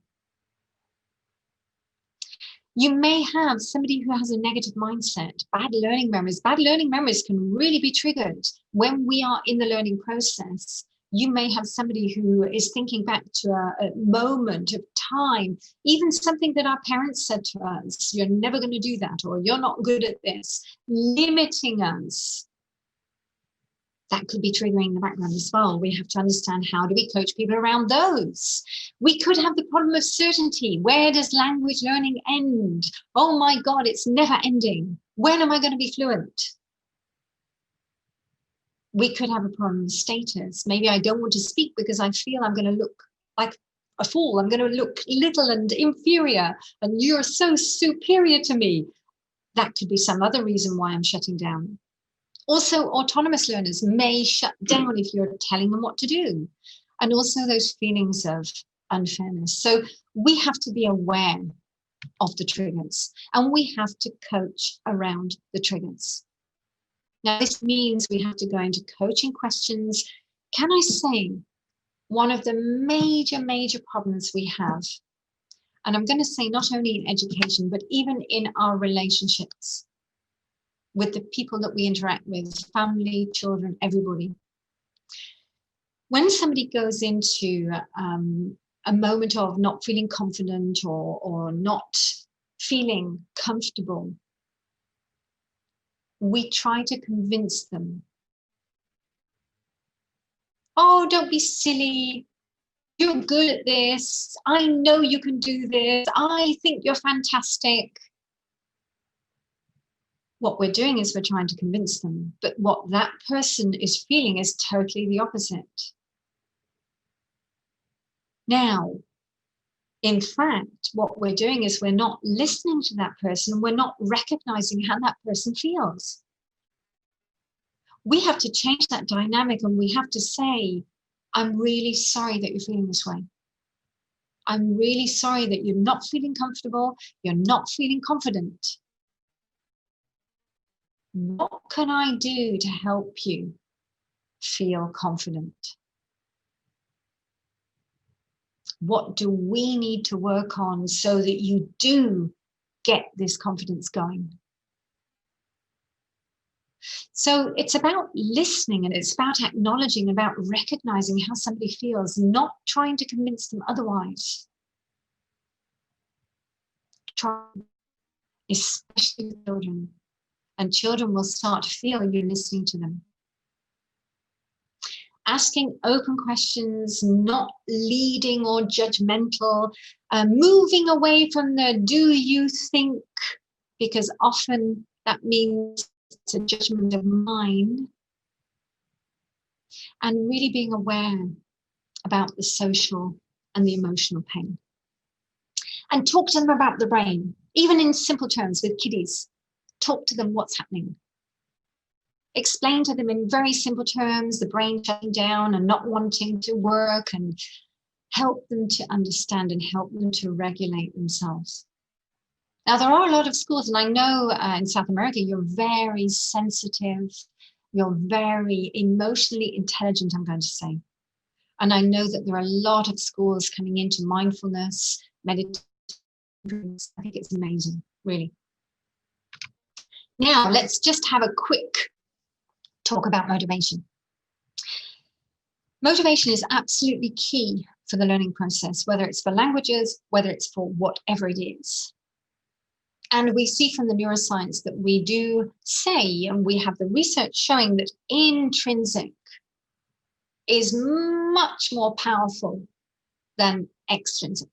You may have somebody who has a negative mindset, bad learning memories. Bad learning memories can really be triggered when we are in the learning process. You may have somebody who is thinking back to a moment of time, even something that our parents said to us, "You're never going to do that," or "You're not good at this," limiting us. That could be triggering in the background as well. We have to understand, how do we coach people around those? We could have the problem of certainty. Where does language learning end? Oh my God, it's never ending. When am I going to be fluent? We could have a problem with status. Maybe I don't want to speak because I feel I'm going to look like a fool. I'm going to look little and inferior, and you're so superior to me. That could be some other reason why I'm shutting down. Also, autonomous learners may shut down if you're telling them what to do. And also those feelings of unfairness. So we have to be aware of the triggers, and we have to coach around the triggers. Now, this means we have to go into coaching questions. Can I say one of the major problems we have, and I'm going to say not only in education, but even in our relationships with the people that we interact with, family, children, everybody. When somebody goes into a moment of not feeling confident or not feeling comfortable, we try to convince them. "Oh, don't be silly. You're good at this. I know you can do this. I think you're fantastic." What we're doing is we're trying to convince them, but what that person is feeling is totally the opposite. Now, in fact, what we're doing is we're not listening to that person. We're not recognizing how that person feels. We have to change that dynamic, and we have to say, "I'm really sorry that you're feeling this way. I'm really sorry that you're not feeling comfortable. You're not feeling confident. What can I do to help you feel confident? What do we need to work on so that you do get this confidence going?" So it's about listening, and it's about acknowledging, about recognizing how somebody feels, not trying to convince them otherwise. Try, especially with children, and children will start to feel you're listening to them. Asking open questions, not leading or judgmental, moving away from the do you think, because often that means it's a judgment of mine, and really being aware about the social and the emotional pain. And talk to them about the brain, even in simple terms with kiddies. Talk to them what's happening. Explain to them in very simple terms the brain shutting down and not wanting to work, and help them to understand and help them to regulate themselves. Now, there are a lot of schools, and I know in South America, you're very sensitive, you're very emotionally intelligent, I'm going to say. And I know that there are a lot of schools coming into mindfulness, meditation. I think it's amazing, really. Now, let's just have a quick talk about motivation. Motivation is absolutely key for the learning process, whether it's for languages, whether it's for whatever it is. And we see from the neuroscience that we do say, and we have the research showing that intrinsic is much more powerful than extrinsic.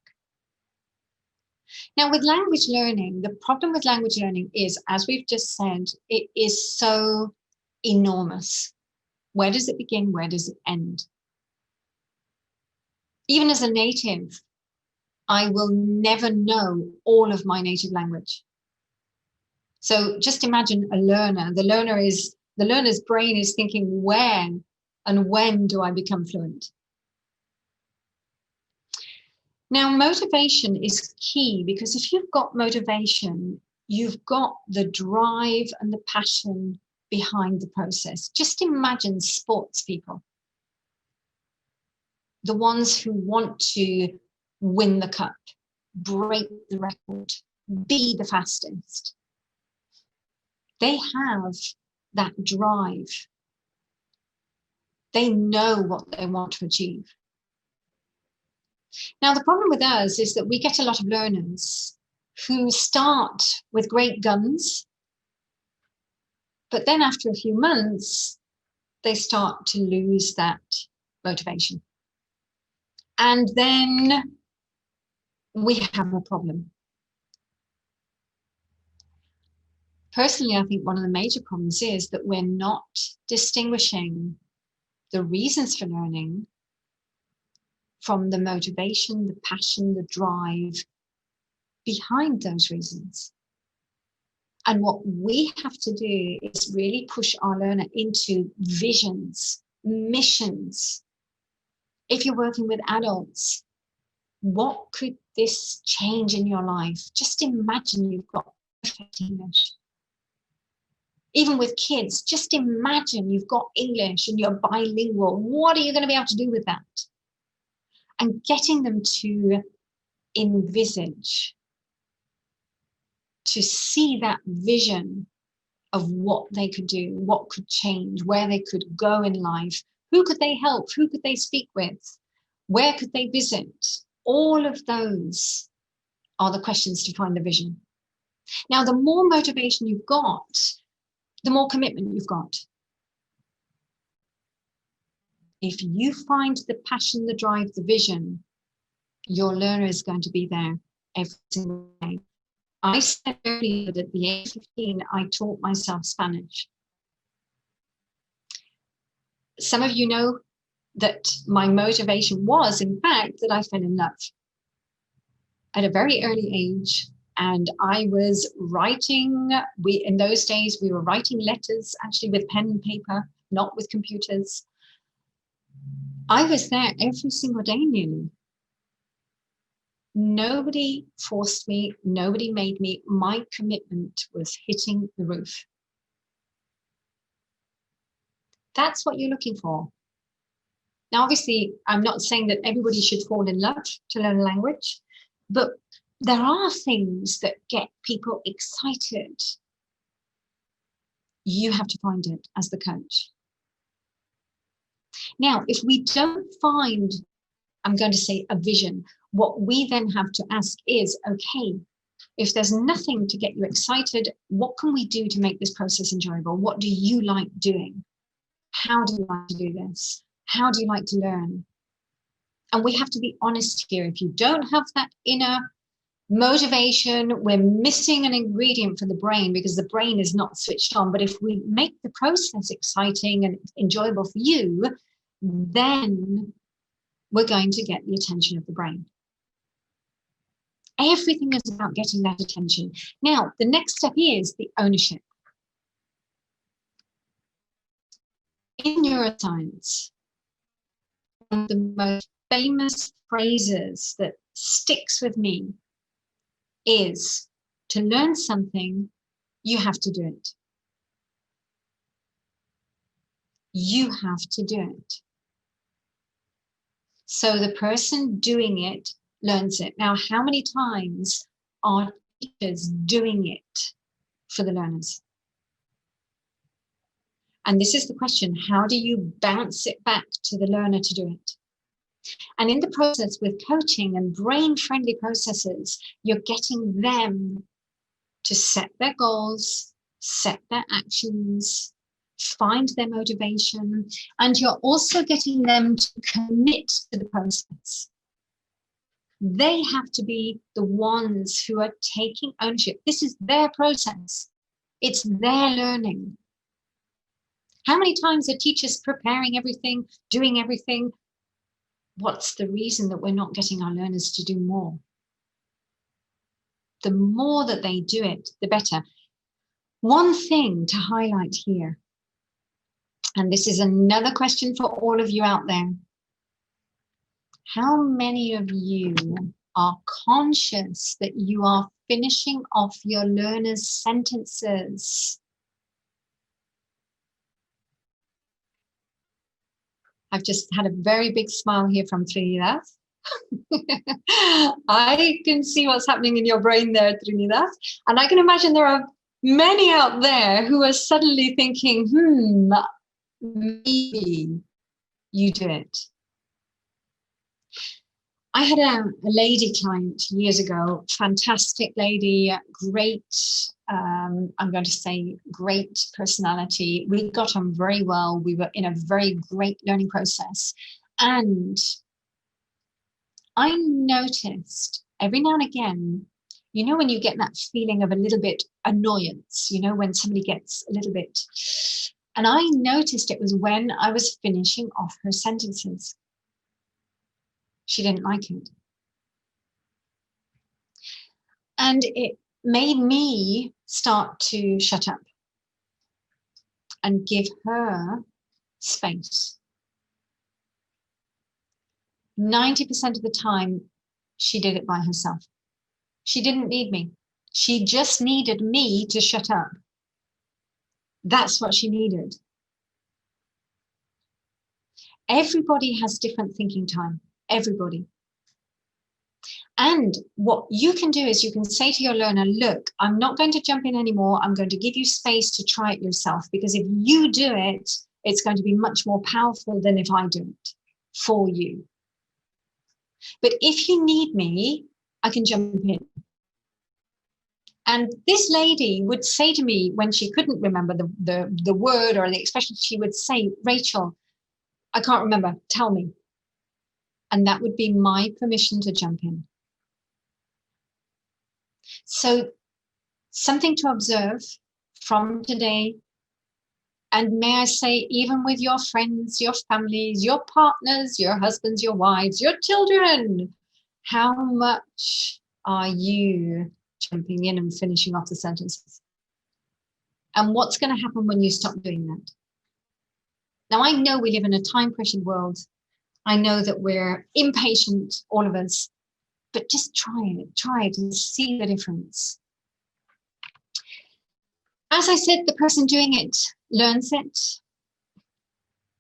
Now, with language learning, the problem with language learning is, as we've just said, it is so enormous. Where does it begin? Where does it end? Even as a native, I will never know all of my native language. So just imagine a learner. The learner's brain is thinking, where and when do I become fluent? Now, motivation is key, because if you've got motivation, you've got the drive and the passion behind the process. Just imagine sports people, the ones who want to win the cup, break the record, be the fastest. They have that drive. They know what they want to achieve. Now, the problem with us is that we get a lot of learners who start with great guns, but then after a few months, they start to lose that motivation. And then we have a problem. Personally, I think one of the major problems is that we're not distinguishing the reasons for learning from the motivation, the passion, the drive behind those reasons. And what we have to do is really push our learner into visions, missions. If you're working with adults, what could this change in your life? Just imagine you've got perfect English. Even with kids, just imagine you've got English and you're bilingual. What are you going to be able to do with that? And getting them to envisage, to see that vision of what they could do, what could change, where they could go in life, who could they help, who could they speak with, where could they visit? All of those are the questions to find the vision. Now, the more motivation you've got, the more commitment you've got. If you find the passion, the drive, the vision, your learner is going to be there every single day. I said earlier that at the age of 15, I taught myself Spanish. Some of you know that my motivation was, in fact, that I fell in love at a very early age. And I was writing, in those days, we were writing letters, actually with pen and paper, not with computers. I was there every single day nearly. Nobody forced me, nobody made me. My commitment was hitting the roof. That's what you're looking for. Now, obviously, I'm not saying that everybody should fall in love to learn a language, but there are things that get people excited. You have to find it as the coach. Now, if we don't find, I'm going to say, a vision, what we then have to ask is, okay, if there's nothing to get you excited, what can we do to make this process enjoyable? What do you like doing? How do you like to do this? How do you like to learn? And we have to be honest here. If you don't have that inner motivation, we're missing an ingredient for the brain, because the brain is not switched on. But if we make the process exciting and enjoyable for you, then we're going to get the attention of the brain. Everything is about getting that attention. Now, the next step is the ownership. In neuroscience, one of the most famous phrases that sticks with me is, to learn something, you have to do it. You have to do it. So the person doing it learns it. Now, how many times are teachers doing it for the learners? And this is the question: how do you bounce it back to the learner to do it? And in the process with coaching and brain-friendly processes, you're getting them to set their goals, set their actions, find their motivation, and you're also getting them to commit to the process. They have to be the ones who are taking ownership. This is their process. It's their learning. How many times are teachers preparing everything, doing everything? What's the reason that we're not getting our learners to do more? The more that they do it, the better. One thing to highlight here, and this is another question for all of you out there. How many of you are conscious that you are finishing off your learners' sentences? I've just had a very big smile here from Trinidad. I can see what's happening in your brain there, Trinidad. And I can imagine there are many out there who are suddenly thinking, maybe you do it. I had a lady client years ago, fantastic lady, great, I'm going to say great personality. We got on very well. We were in a very great learning process. And I noticed every now and again, you know, when you get that feeling of a little bit annoyance, you know, when somebody gets a little bit, and I noticed it was when I was finishing off her sentences. She didn't like it. And it made me start to shut up and give her space. 90% of the time, she did it by herself. She didn't need me. She just needed me to shut up. That's what she needed. Everybody has different thinking time. Everybody. And what you can do is you can say to your learner, look, I'm not going to jump in anymore. I'm going to give you space to try it yourself, because if you do it, it's going to be much more powerful than if I do it for you. But if you need me, I can jump in. And this lady would say to me when she couldn't remember the word or the expression, she would say, Rachel, I can't remember, tell me. And that would be my permission to jump in. So something to observe from today. And may I say, even with your friends, your families, your partners, your husbands, your wives, your children, how much are you jumping in and finishing off the sentences? And what's going to happen when you stop doing that? Now, I know we live in a time-pressured world. I know that we're impatient, all of us, but just try it and see the difference. As I said, the person doing it learns it.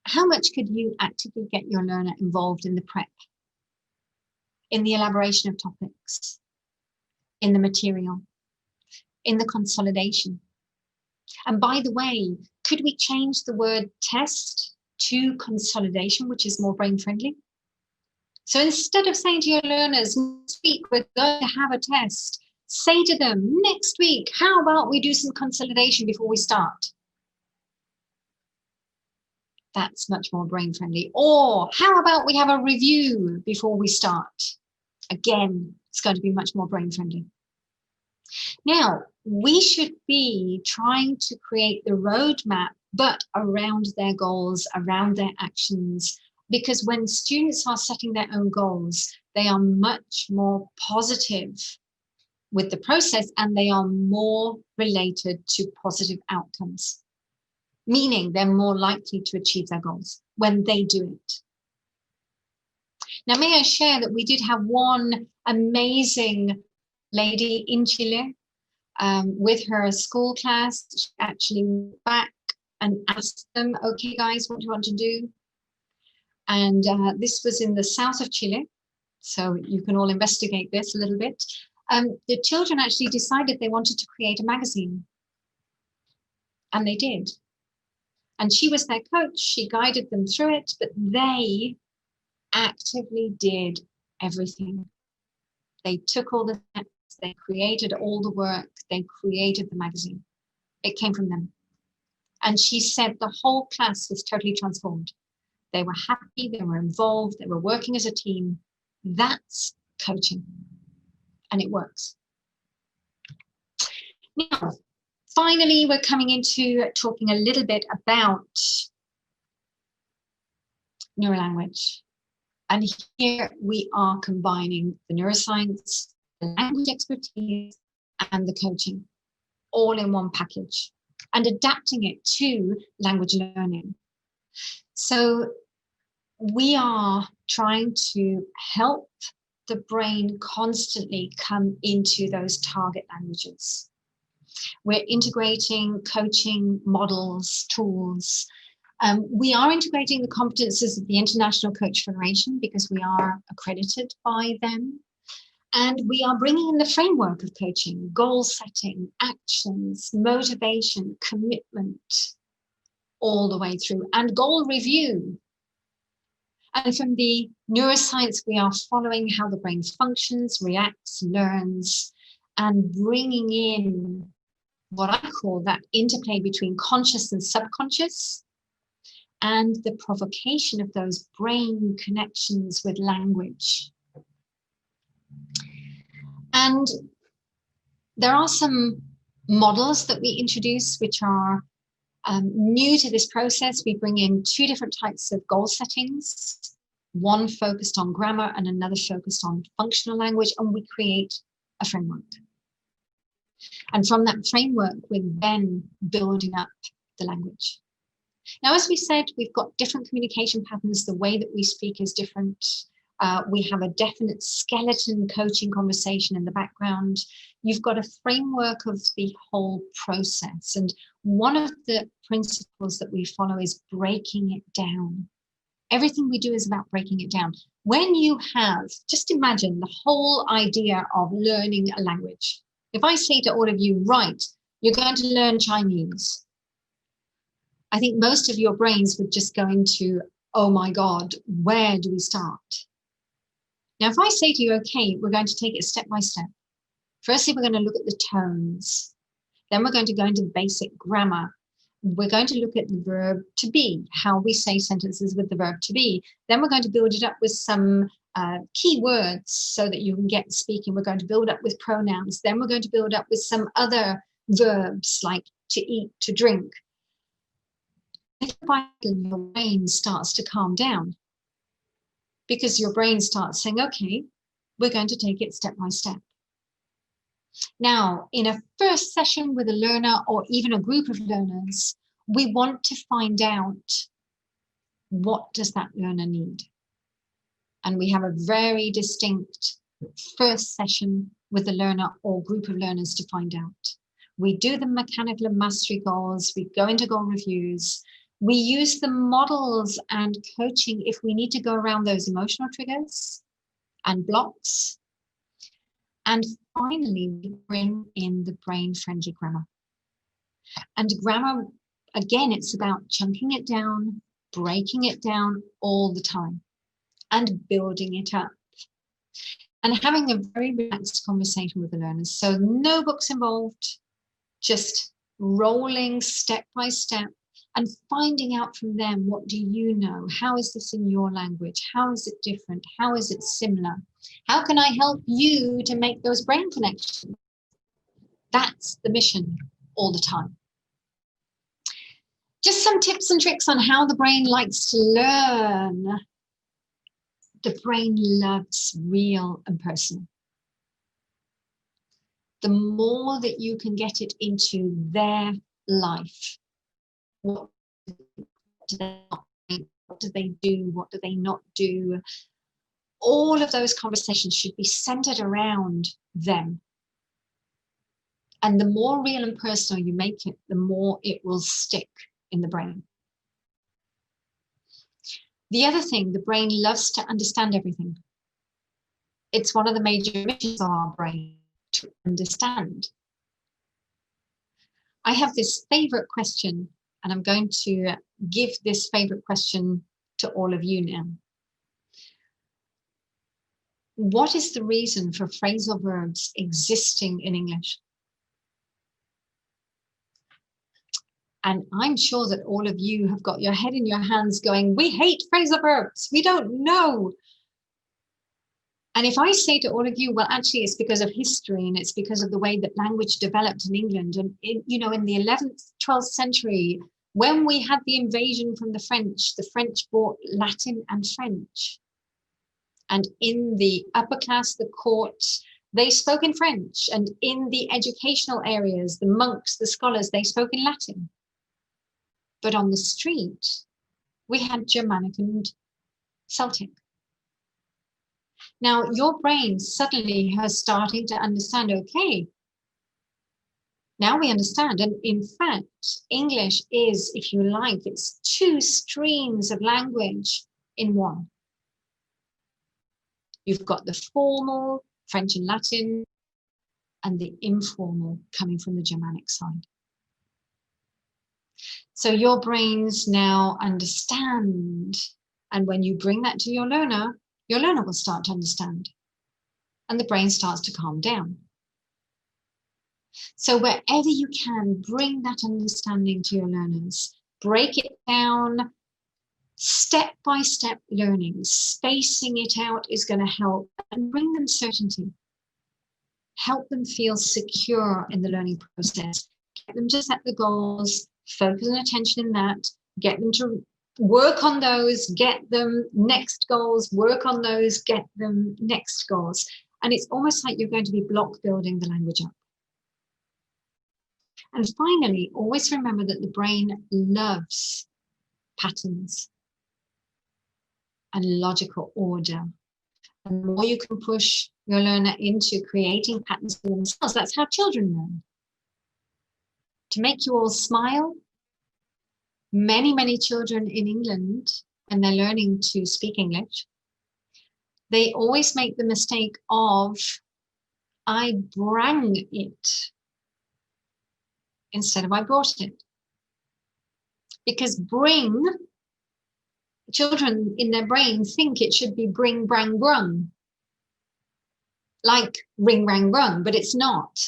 How much could you actively get your learner involved in the prep, in the elaboration of topics, in the material, in the consolidation? And by the way, could we change the word test to consolidation, which is more brain friendly? So instead of saying to your learners, next week we're going to have a test, say to them, next week, how about we do some consolidation before we start? That's much more brain friendly. Or how about we have a review before we start? Again, it's going to be much more brain friendly. Now, we should be trying to create the roadmap, but around their goals, around their actions, because when students are setting their own goals, they are much more positive with the process and they are more related to positive outcomes, meaning they're more likely to achieve their goals when they do it. Now, may I share that we did have one amazing lady in Chile with her school class. She actually went back and asked them, okay, guys, what do you want to do? And this was in the south of Chile. So you can all investigate this a little bit. The children actually decided they wanted to create a magazine. And they did. And she was their coach. She guided them through it, but they actively did everything. They took all the steps, they created all the work, they created the magazine. It came from them. And she said the whole class was totally transformed. They were happy, they were involved, they were working as a team. That's coaching. And it works. Now, finally, we're coming into talking a little bit about neurolanguage. And here we are combining the neuroscience, the language expertise, and the coaching all in one package and adapting it to language learning. So we are trying to help the brain constantly come into those target languages. We're integrating coaching models, tools. We are integrating the competences of the International Coach Federation because we are accredited by them. And we are bringing in the framework of coaching, goal setting, actions, motivation, commitment, all the way through, and goal review. And from the neuroscience, we are following how the brain functions, reacts, learns, and bringing in what I call that interplay between conscious and subconscious, and the provocation of those brain connections with language. And there are some models that we introduce which are new to this process. We bring in two different types of goal settings, one focused on grammar and another focused on functional language, and we create a framework. And from that framework, we're then building up the language. Now, as we said, we've got different communication patterns. The way that we speak is different. We have a definite skeleton coaching conversation in the background. You've got a framework of the whole process. And one of the principles that we follow is breaking it down. Everything we do is about breaking it down. When you have, just imagine the whole idea of learning a language. If I say to all of you, right, you're going to learn Chinese, I think most of your brains would just go into, oh my God, where do we start? Now, if I say to you, okay, we're going to take it step by step. Firstly, we're going to look at the tones. Then we're going to go into the basic grammar. We're going to look at the verb to be, how we say sentences with the verb to be. Then we're going to build it up with some key words so that you can get speaking. We're going to build up with pronouns. Then we're going to build up with some other verbs like to eat, to drink. Your brain starts to calm down because your brain starts saying, okay, we're going to take it step by step. Now, in a first session with a learner or even a group of learners, we want to find out what does that learner need. And we have a very distinct first session with the learner or group of learners to find out. We do the mechanical and mastery goals. We go into goal reviews. We use the models and coaching if we need to go around those emotional triggers and blocks. And finally, we bring in the brain-friendly grammar. And grammar, again, it's about chunking it down, breaking it down all the time, and building it up. And having a very relaxed conversation with the learners. So no books involved, just rolling step by step and finding out from them, what do you know? How is this in your language? How is it different? How is it similar? How can I help you to make those brain connections? That's the mission all the time. Just some tips and tricks on how the brain likes to learn. The brain loves real and personal. The more that you can get it into their life, what do they not think? What do they do? What do they not do? All of those conversations should be centered around them. And the more real and personal you make it, the more it will stick in the brain. The other thing, the brain loves to understand everything. It's one of the major missions of our brain, to understand. I have this favorite question, and I'm going to give this favorite question to all of you now. What is the reason for phrasal verbs existing in English? And I'm sure that all of you have got your head in your hands going, we hate phrasal verbs. We don't know. And if I say to all of you, well, actually, it's because of history and it's because of the way that language developed in England. And, in the 11th, 12th century, when we had the invasion from the French brought Latin and French. And in the upper class, the court, they spoke in French. And in the educational areas, the monks, the scholars, they spoke in Latin. But on the street, we had Germanic and Celtic. Now, your brain suddenly has started to understand, okay, now we understand. And in fact, English is, if you like, it's two streams of language in one. You've got the formal, French and Latin, and the informal coming from the Germanic side. So your brains now understand. And when you bring that to your learner will start to understand. And the brain starts to calm down. So wherever you can, bring that understanding to your learners. Break it down, step-by-step learning. Spacing it out is going to help, and bring them certainty. Help them feel secure in the learning process. Get them to set the goals, focus on attention in that, get them to work on those, get them next goals, work on those, get them next goals. And it's almost like you're going to be block building the language up. And finally, always remember that the brain loves patterns and logical order. And the more you can push your learner into creating patterns for themselves, that's how children learn. To make you all smile, many children in England, and they're learning to speak English, they always make the mistake of, I brang it, instead of I brought it. Because bring, children in their brain think it should be bring, brang, brung. Like ring, rang, rung, but it's not.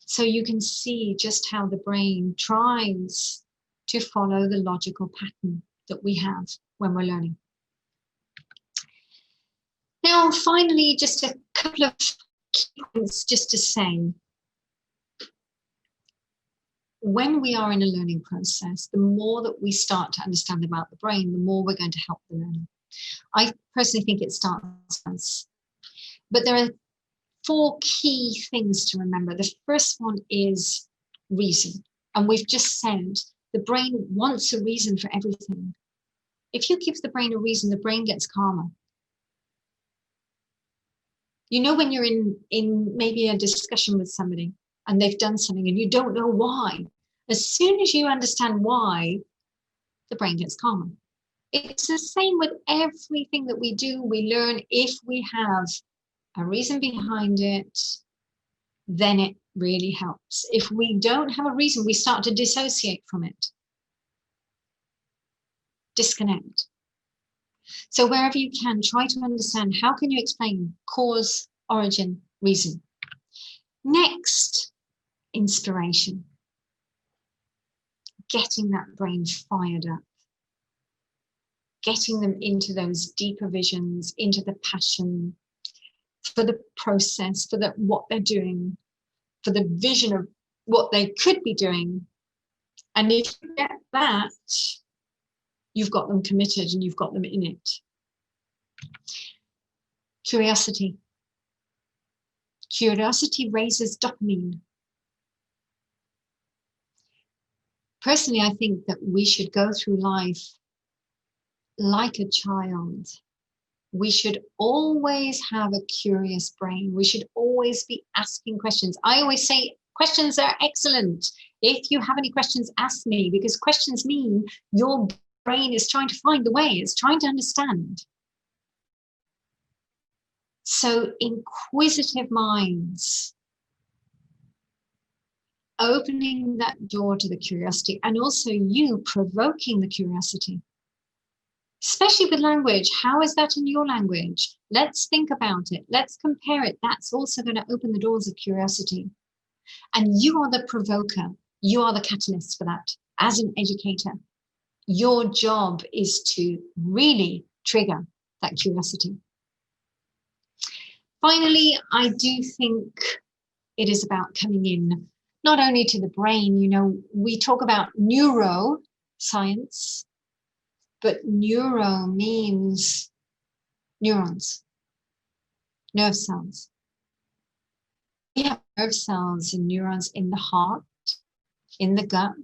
So you can see just how the brain tries to follow the logical pattern that we have when we're learning. Now, finally, just a couple of key points just to say. When we are in a learning process, the more that we start to understand about the brain, the more we're going to help the learner. I personally think it starts, but there are 4 key things to remember. The first one is reason. And we've just said the brain wants a reason for everything. If you give the brain a reason, the brain gets calmer. You know, when you're in maybe a discussion with somebody and they've done something and you don't know why, as soon as you understand why, the brain gets calmer. It's the same with everything that we do, we learn. If we have a reason behind it, then it really helps. If we don't have a reason, we start to dissociate from it. Disconnect. So wherever you can, try to understand how can you explain cause, origin, reason. Next, inspiration. Getting that brain fired up. Getting them into those deeper visions, into the passion for the process, for what they're doing, for the vision of what they could be doing. And if you get that, you've got them committed and you've got them in it. Curiosity. Curiosity raises dopamine. Personally, I think that we should go through life like a child. We should always have a curious brain. We should always be asking questions. I always say questions are excellent. If you have any questions, ask me, because questions mean your brain is trying to find the way, it's trying to understand. So inquisitive minds, opening that door to the curiosity, and also you provoking the curiosity. Especially with language. How is that in your language? Let's think about it. Let's compare it. That's also going to open the doors of curiosity. And you are the provoker. You are the catalyst for that. As an educator, your job is to really trigger that curiosity. Finally, I do think it is about coming in, not only to the brain. You know, we talk about neuroscience, but neuro means neurons, nerve cells. We have nerve cells and neurons in the heart, in the gut.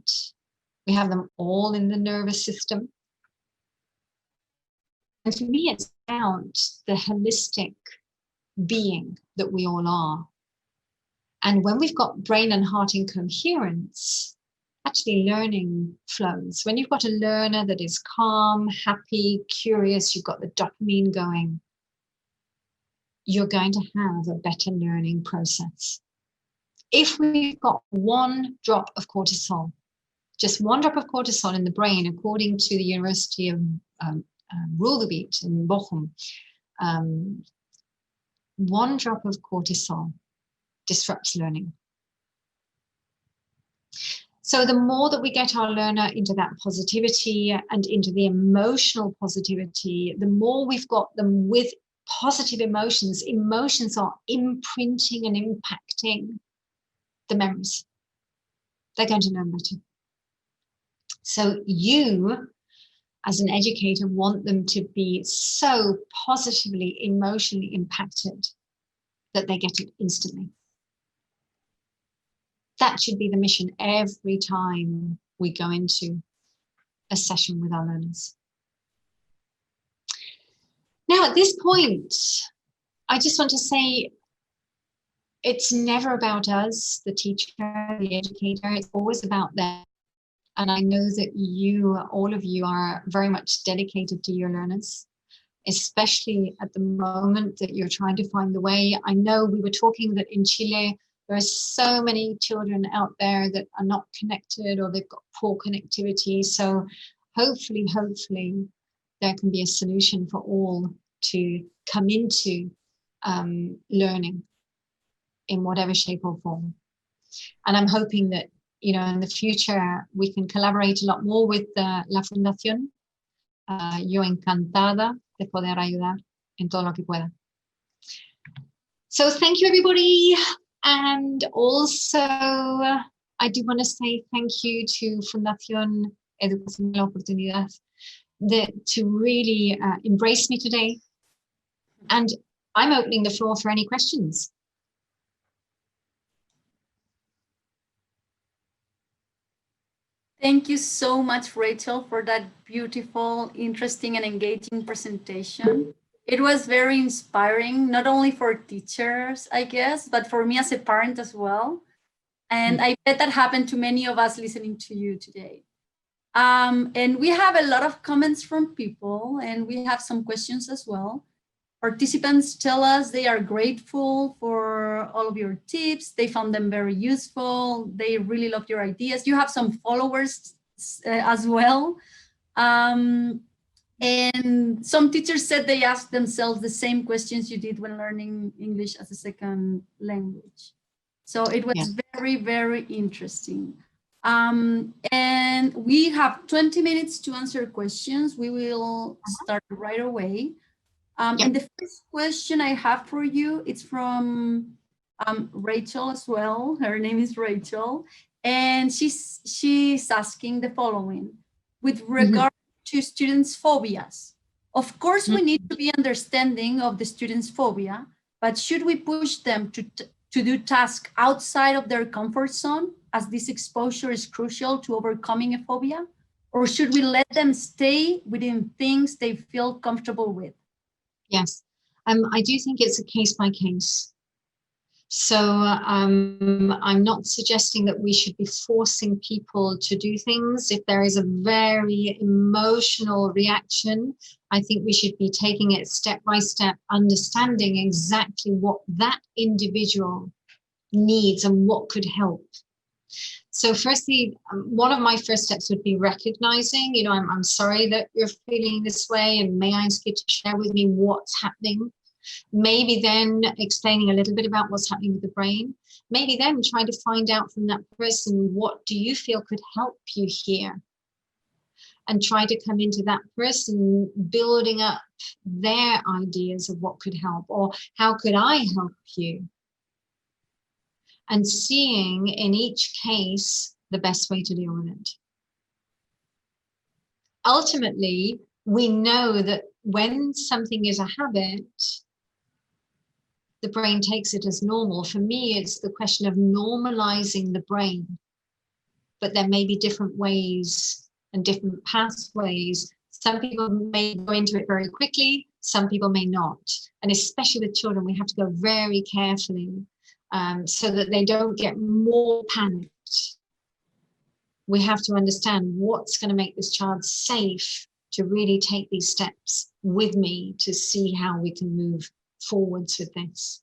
We have them all in the nervous system. And for me, it's about the holistic being that we all are. And when we've got brain and heart in coherence, actually learning flows. When you've got a learner that is calm, happy, curious, you've got the dopamine going, you're going to have a better learning process. If we've got one drop of cortisol, just one drop of cortisol in the brain, according to the University of Ruhrgebiet in Bochum, one drop of cortisol disrupts learning. So the more that we get our learner into that positivity and into the emotional positivity, the more we've got them with positive emotions. Emotions are imprinting and impacting the memories. They're going to learn better. So you, as an educator, want them to be so positively, emotionally impacted that they get it instantly. That should be the mission every time we go into a session with our learners. Now, at this point, I just want to say it's never about us, the teacher, the educator. It's always about them. And I know that you, all of you, are very much dedicated to your learners, especially at the moment that you're trying to find the way. I know we were talking that in Chile, there are so many children out there that are not connected or they've got poor connectivity. So hopefully, there can be a solution for all to come into learning in whatever shape or form. And I'm hoping that, you know, in the future, we can collaborate a lot more with La Fundación. Yo encantada de poder ayudar en todo lo que pueda. So thank you, everybody. And also, I do want to say thank you to Fundación Educación de la Oportunidad to really embrace me today. And I'm opening the floor for any questions. Thank you so much, Rachel, for that beautiful, interesting, and engaging presentation. It was very inspiring, not only for teachers, I guess, but for me as a parent as well. And I bet that happened to many of us listening to you today. And we have a lot of comments from people, and we have some questions as well. Participants tell us they are grateful for all of your tips. They found them very useful. They really loved your ideas. You have some followers as well. And some teachers said they asked themselves the same questions you did when learning English as a second language. So it was very, very interesting. And we have 20 minutes to answer questions. We will start right away. And the first question I have for you, it's from Rachel as well. Her name is Rachel. And she's asking the following. With regard to students' phobias, of course, we need to be understanding of the students' phobia, but should we push them to do tasks outside of their comfort zone, as this exposure is crucial to overcoming a phobia? Or should we let them stay within things they feel comfortable with? Yes, I do think it's a case by case. So I'm not suggesting that we should be forcing people to do things. If there is a very emotional reaction, I think we should be taking it step by step, understanding exactly what that individual needs and what could help. So firstly, one of my first steps would be recognizing, you know, I'm sorry that you're feeling this way, and may I ask you to share with me what's happening? Maybe then explaining a little bit about what's happening with the brain. Maybe then trying to find out from that person, what do you feel could help you here? And try to come into that person, building up their ideas of what could help, or how could I help you? And seeing in each case the best way to deal with it. Ultimately, we know that when something is a habit, the brain takes it as normal. For me, it's the question of normalizing the brain. But there may be different ways and different pathways. Some people may go into it very quickly, some people may not. And especially with children, we have to go very carefully so that they don't get more panicked. We have to understand what's going to make this child safe to really take these steps with me to see how we can move forwards with this.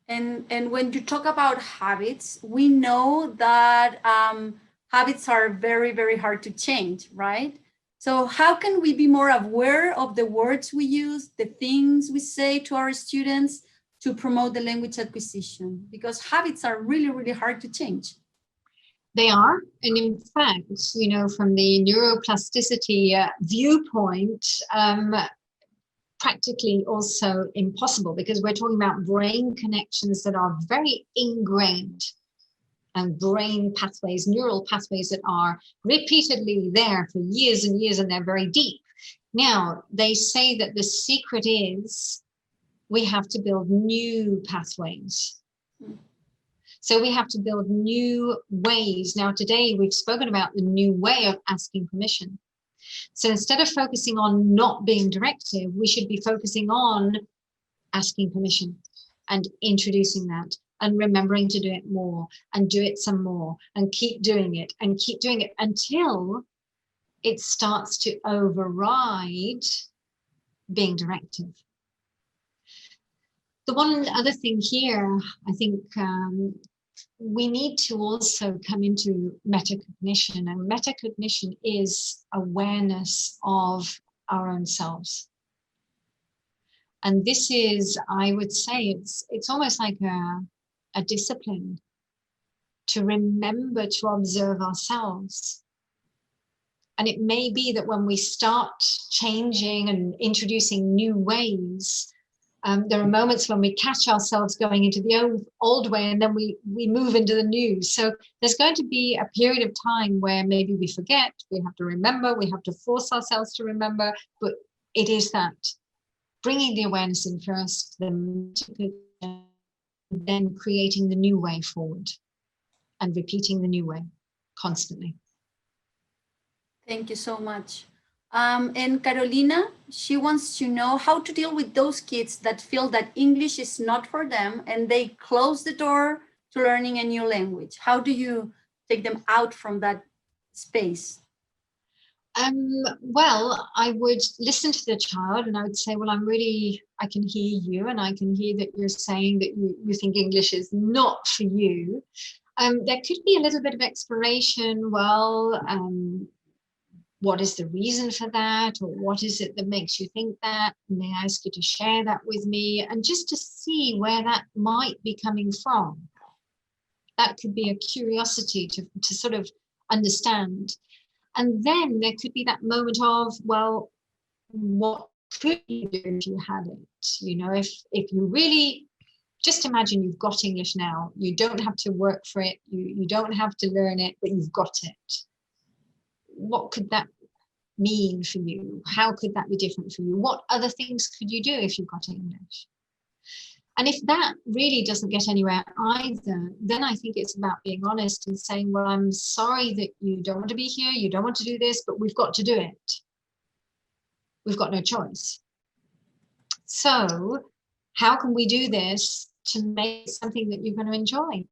And when you talk about habits, we know that habits are very, very hard to change, right? So how can we be more aware of the words we use, the things we say to our students to promote the language acquisition? Because habits are really, really hard to change. They are, and in fact, you know, from the neuroplasticity viewpoint, practically also impossible, because we're talking about brain connections that are very ingrained, and brain pathways, neural pathways that are repeatedly there for years and years, and they're very deep. Now, they say that the secret is we have to build new pathways. So we have to build new ways. Now, today we've spoken about the new way of asking permission. So instead of focusing on not being directive, we should be focusing on asking permission and introducing that and remembering to do it more and do it some more and keep doing it until it starts to override being directive. The one other thing here, I think we need to also come into metacognition, and metacognition is awareness of our own selves. And this is, I would say, it's almost like a discipline to remember to observe ourselves. And it may be that when we start changing and introducing new ways, there are moments when we catch ourselves going into the old way, and then we move into the new. So there's going to be a period of time where maybe we forget, we have to remember, we have to force ourselves to remember, but it is that bringing the awareness in first, then creating the new way forward and repeating the new way constantly. Thank you so much. And Carolina, she wants to know how to deal with those kids that feel that English is not for them and they close the door to learning a new language. How do you take them out from that space? Well, I would listen to the child and I would say, well, I can hear you, and I can hear that you're saying that you think English is not for you. There could be a little bit of exploration. Well, what is the reason for that? Or what is it that makes you think that? May I ask you to share that with me? And just to see where that might be coming from. That could be a curiosity to sort of understand. And then there could be that moment of, well, what could you do if you had it? You know, if you really, just imagine you've got English now. You don't have to work for it. You don't have to learn it, but you've got it. What could that mean for you? How could that be different for you? What other things could you do if you got English? And if that really doesn't get anywhere either, then I think it's about being honest and saying, well, I'm sorry that you don't want to be here, you don't want to do this, but we've got to do it. We've got no choice. So how can we do this to make it something that you're going to enjoy?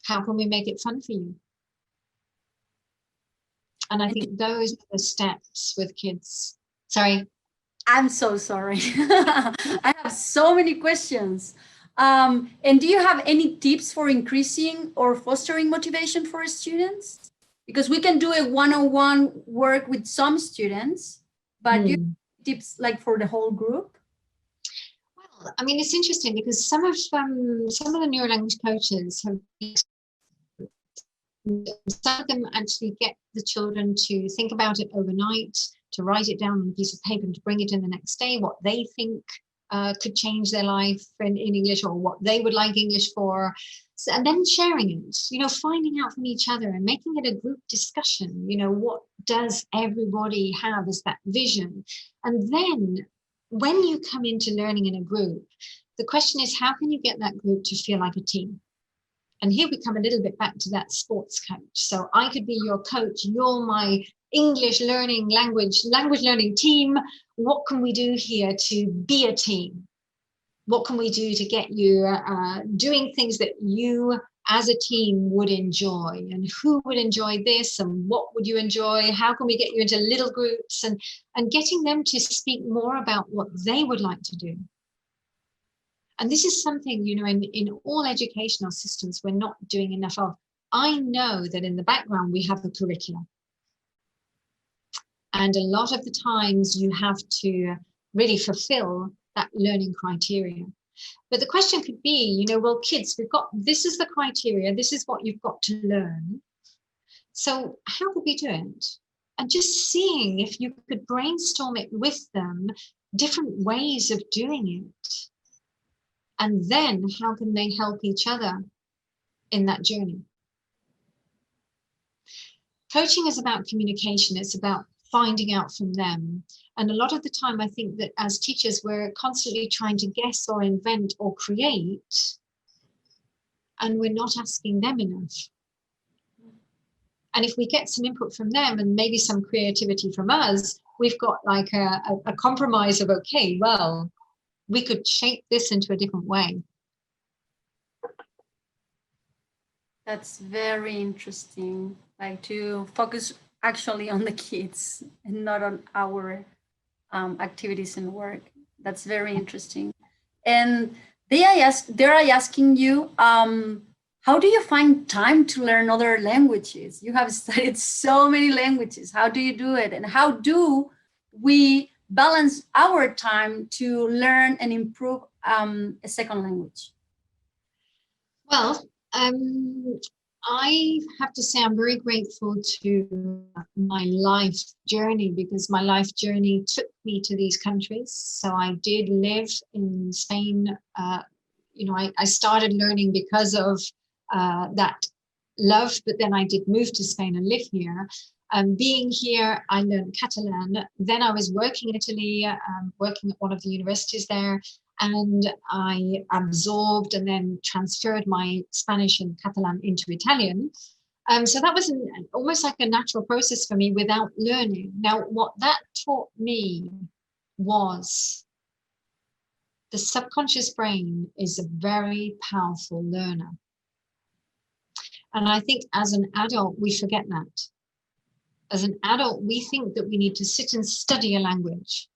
How can we make it fun for you? And I think those are the steps with kids. Sorry. I'm so sorry. I have so many questions. And do you have any tips for increasing or fostering motivation for students? Because we can do a one-on-one work with some students, but do you have tips like for the whole group? Well, I mean, it's interesting because some of the neurolanguage coaches have, some of them actually get the children to think about it overnight, to write it down on a piece of paper and to bring it in the next day, what they think could change their life in English, or what they would like English for. So, and then sharing it, you know, finding out from each other and making it a group discussion. You know, what does everybody have as that vision? And then when you come into learning in a group, the question is, how can you get that group to feel like a team? And here we come a little bit back to that sports coach. So I could be your coach, you're my English learning, language learning team. What can we do here to be a team? What can we do to get you doing things that you as a team would enjoy? And who would enjoy this? And what would you enjoy? How can we get you into little groups? And getting them to speak more about what they would like to do. And this is something, you know, in all educational systems, we're not doing enough of. I know that in the background, we have a curriculum. And a lot of the times you have to really fulfill that learning criteria. But the question could be, you know, well, kids, this is the criteria, this is what you've got to learn. So how could we do it? And just seeing if you could brainstorm it with them, different ways of doing it. And then how can they help each other in that journey? Coaching is about communication. It's about finding out from them. And a lot of the time, I think that as teachers, we're constantly trying to guess or invent or create, and we're not asking them enough. And if we get some input from them and maybe some creativity from us, we've got like a compromise of, okay, well, we could shape this into a different way. That's very interesting, like to focus actually on the kids and not on our activities and work. That's very interesting. And they're asking you, how do you find time to learn other languages? You have studied so many languages. How do you do it? And how do we balance our time to learn and improve a second language? Well, I have to say I'm very grateful to my life journey, because my life journey took me to these countries. So I did live in Spain. You know, I started learning because of that love, but then I did move to Spain and live here. Being here, I learned Catalan. Then I was working in Italy, working at one of the universities there, and I absorbed and then transferred my Spanish and Catalan into Italian. So that was almost like a natural process for me without learning. Now, what that taught me was the subconscious brain is a very powerful learner. And I think as an adult, we forget that. As an adult, we think that we need to sit and study a language.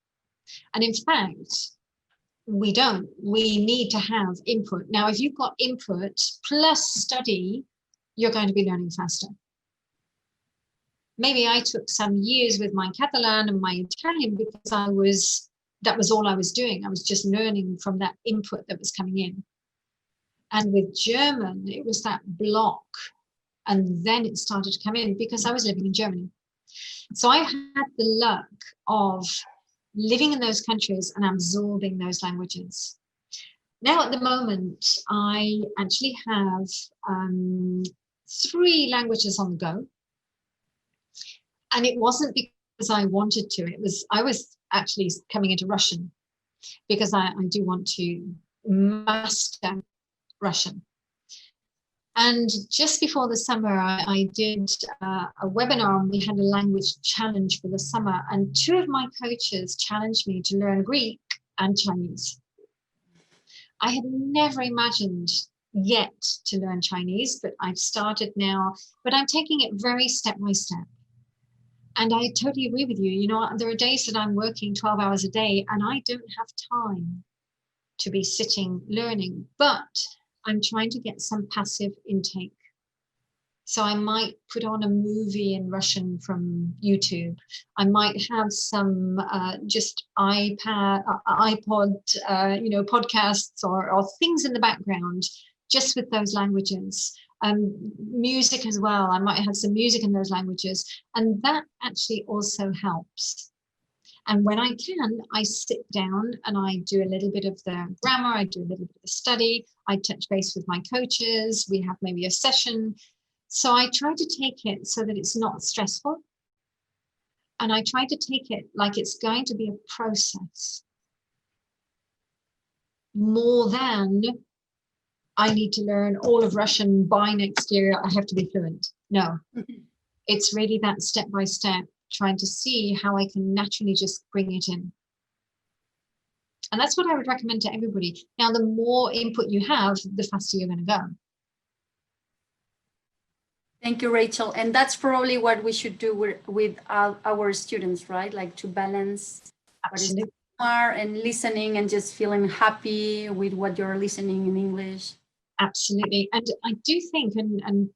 And in fact, we don't. We need to have input. Now, if you've got input plus study, you're going to be learning faster. Maybe I took some years with my Catalan and my Italian because that was all I was doing. I was just learning from that input that was coming in. And with German, it was that block. And then it started to come in because I was living in Germany. So I had the luck of living in those countries and absorbing those languages. Now, at the moment, I actually have 3 languages on the go. And it wasn't because I wanted to. I was actually coming into Russian because I do want to master Russian. And just before the summer, I did a webinar, and we had a language challenge for the summer. And 2 of my coaches challenged me to learn Greek and Chinese. I had never imagined yet to learn Chinese, but I've started now. But I'm taking it very step by step. And I totally agree with you. You know, there are days that I'm working 12 hours a day, and I don't have time to be sitting learning. But I'm trying to get some passive intake. So I might put on a movie in Russian from YouTube. I might have some just iPod, podcasts or things in the background, just with those languages. Music as well. I might have some music in those languages. And that actually also helps. And when I can, I sit down and I do a little bit of the grammar, I do a little bit of the study, I touch base with my coaches, we have maybe a session. So I try to take it so that it's not stressful. And I try to take it like it's going to be a process. More than I need to learn all of Russian by next year, I have to be fluent. No, it's really that step by step, trying to see how I can naturally just bring it in. And that's what I would recommend to everybody. Now, the more input you have, the faster you're going to go. Thank you, Rachel. And that's probably what we should do with our students, right? Like to balance what is grammar and listening and just feeling happy with what you're listening in English. Absolutely. And I do think, and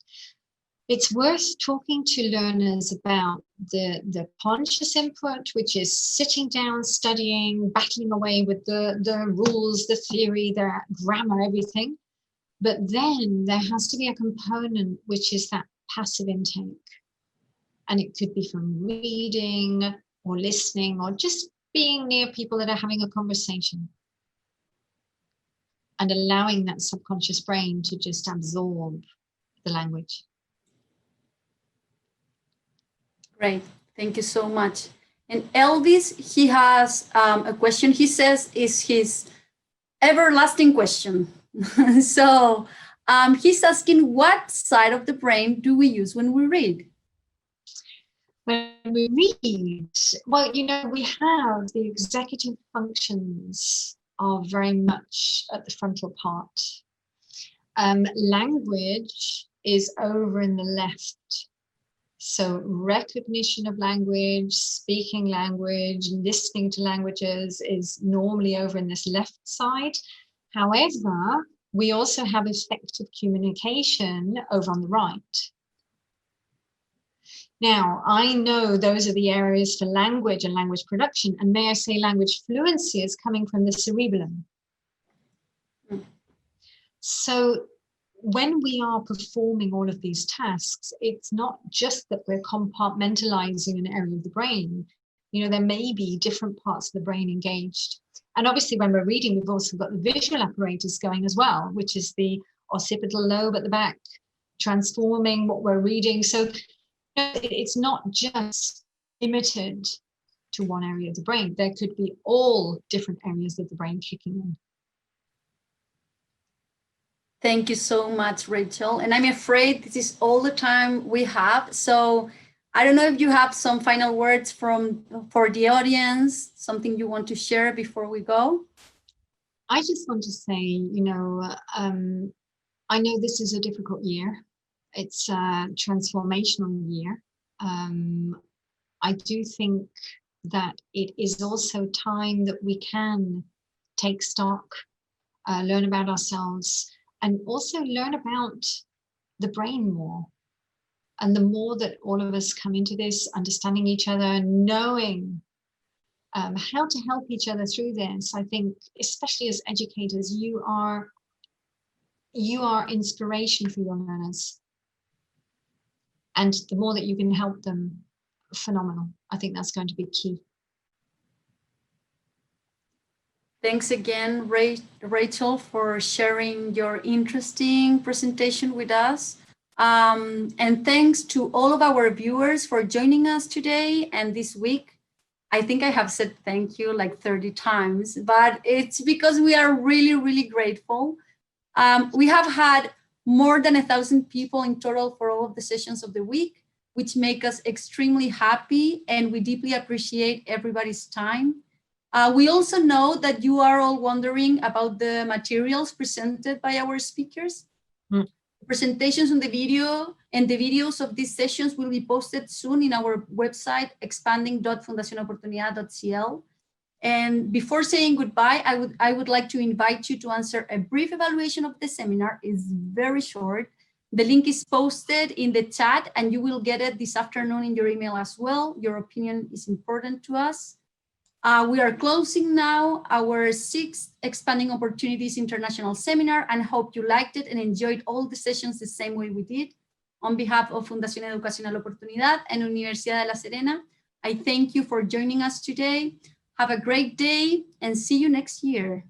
it's worth talking to learners about the conscious input, which is sitting down, studying, battling away with the rules, the theory, the grammar, everything. But then there has to be a component, which is that passive intake. And it could be from reading or listening or just being near people that are having a conversation. And allowing that subconscious brain to just absorb the language. Great, thank you so much. And Elvis, he has a question. He says is his everlasting question. So he's asking, what side of the brain do we use when we read? When we read, well, you know, we have the executive functions are very much at the frontal part. Language is over in the left. So recognition of language, speaking language, listening to languages is normally over in this left side. However, we also have effective communication over on the right. Now, I know those are the areas for language and language production, and may I say language fluency is coming from the cerebellum. So when we are performing all of these tasks, it's not just that we're compartmentalizing an area of the brain. You know, there may be different parts of the brain engaged. And obviously when we're reading, we've also got the visual apparatus going as well, which is the occipital lobe at the back, transforming what we're reading. So it's not just limited to one area of the brain. There could be all different areas of the brain kicking in. Thank you so much, Rachel. And I'm afraid this is all the time we have. So I don't know if you have some final words for the audience, something you want to share before we go. I just want to say, you know, I know this is a difficult year. It's a transformational year. I do think that it is also time that we can take stock, learn about ourselves, and also learn about the brain more. And the more that all of us come into this, understanding each other, knowing how to help each other through this, I think, especially as educators, you are inspiration for your learners. And the more that you can help them, phenomenal. I think that's going to be key. Thanks again, Rachel, for sharing your interesting presentation with us. And thanks to all of our viewers for joining us today and this week. I think I have said thank you like 30 times, but it's because we are really, really grateful. We have had more than 1,000 people in total for all of the sessions of the week, which make us extremely happy, and we deeply appreciate everybody's time. We also know that you are all wondering about the materials presented by our speakers. Presentations on the video and the videos of these sessions will be posted soon in our website, expanding.fundacionoportunidad.cl. And before saying goodbye, I would like to invite you to answer a brief evaluation of the seminar. It's very short. The link is posted in the chat and you will get it this afternoon in your email as well. Your opinion is important to us. We are closing now our 6th Expanding Opportunities International Seminar, and hope you liked it and enjoyed all the sessions the same way we did. On behalf of Fundación Educacional Oportunidad and Universidad de La Serena, I thank you for joining us today. Have a great day and see you next year.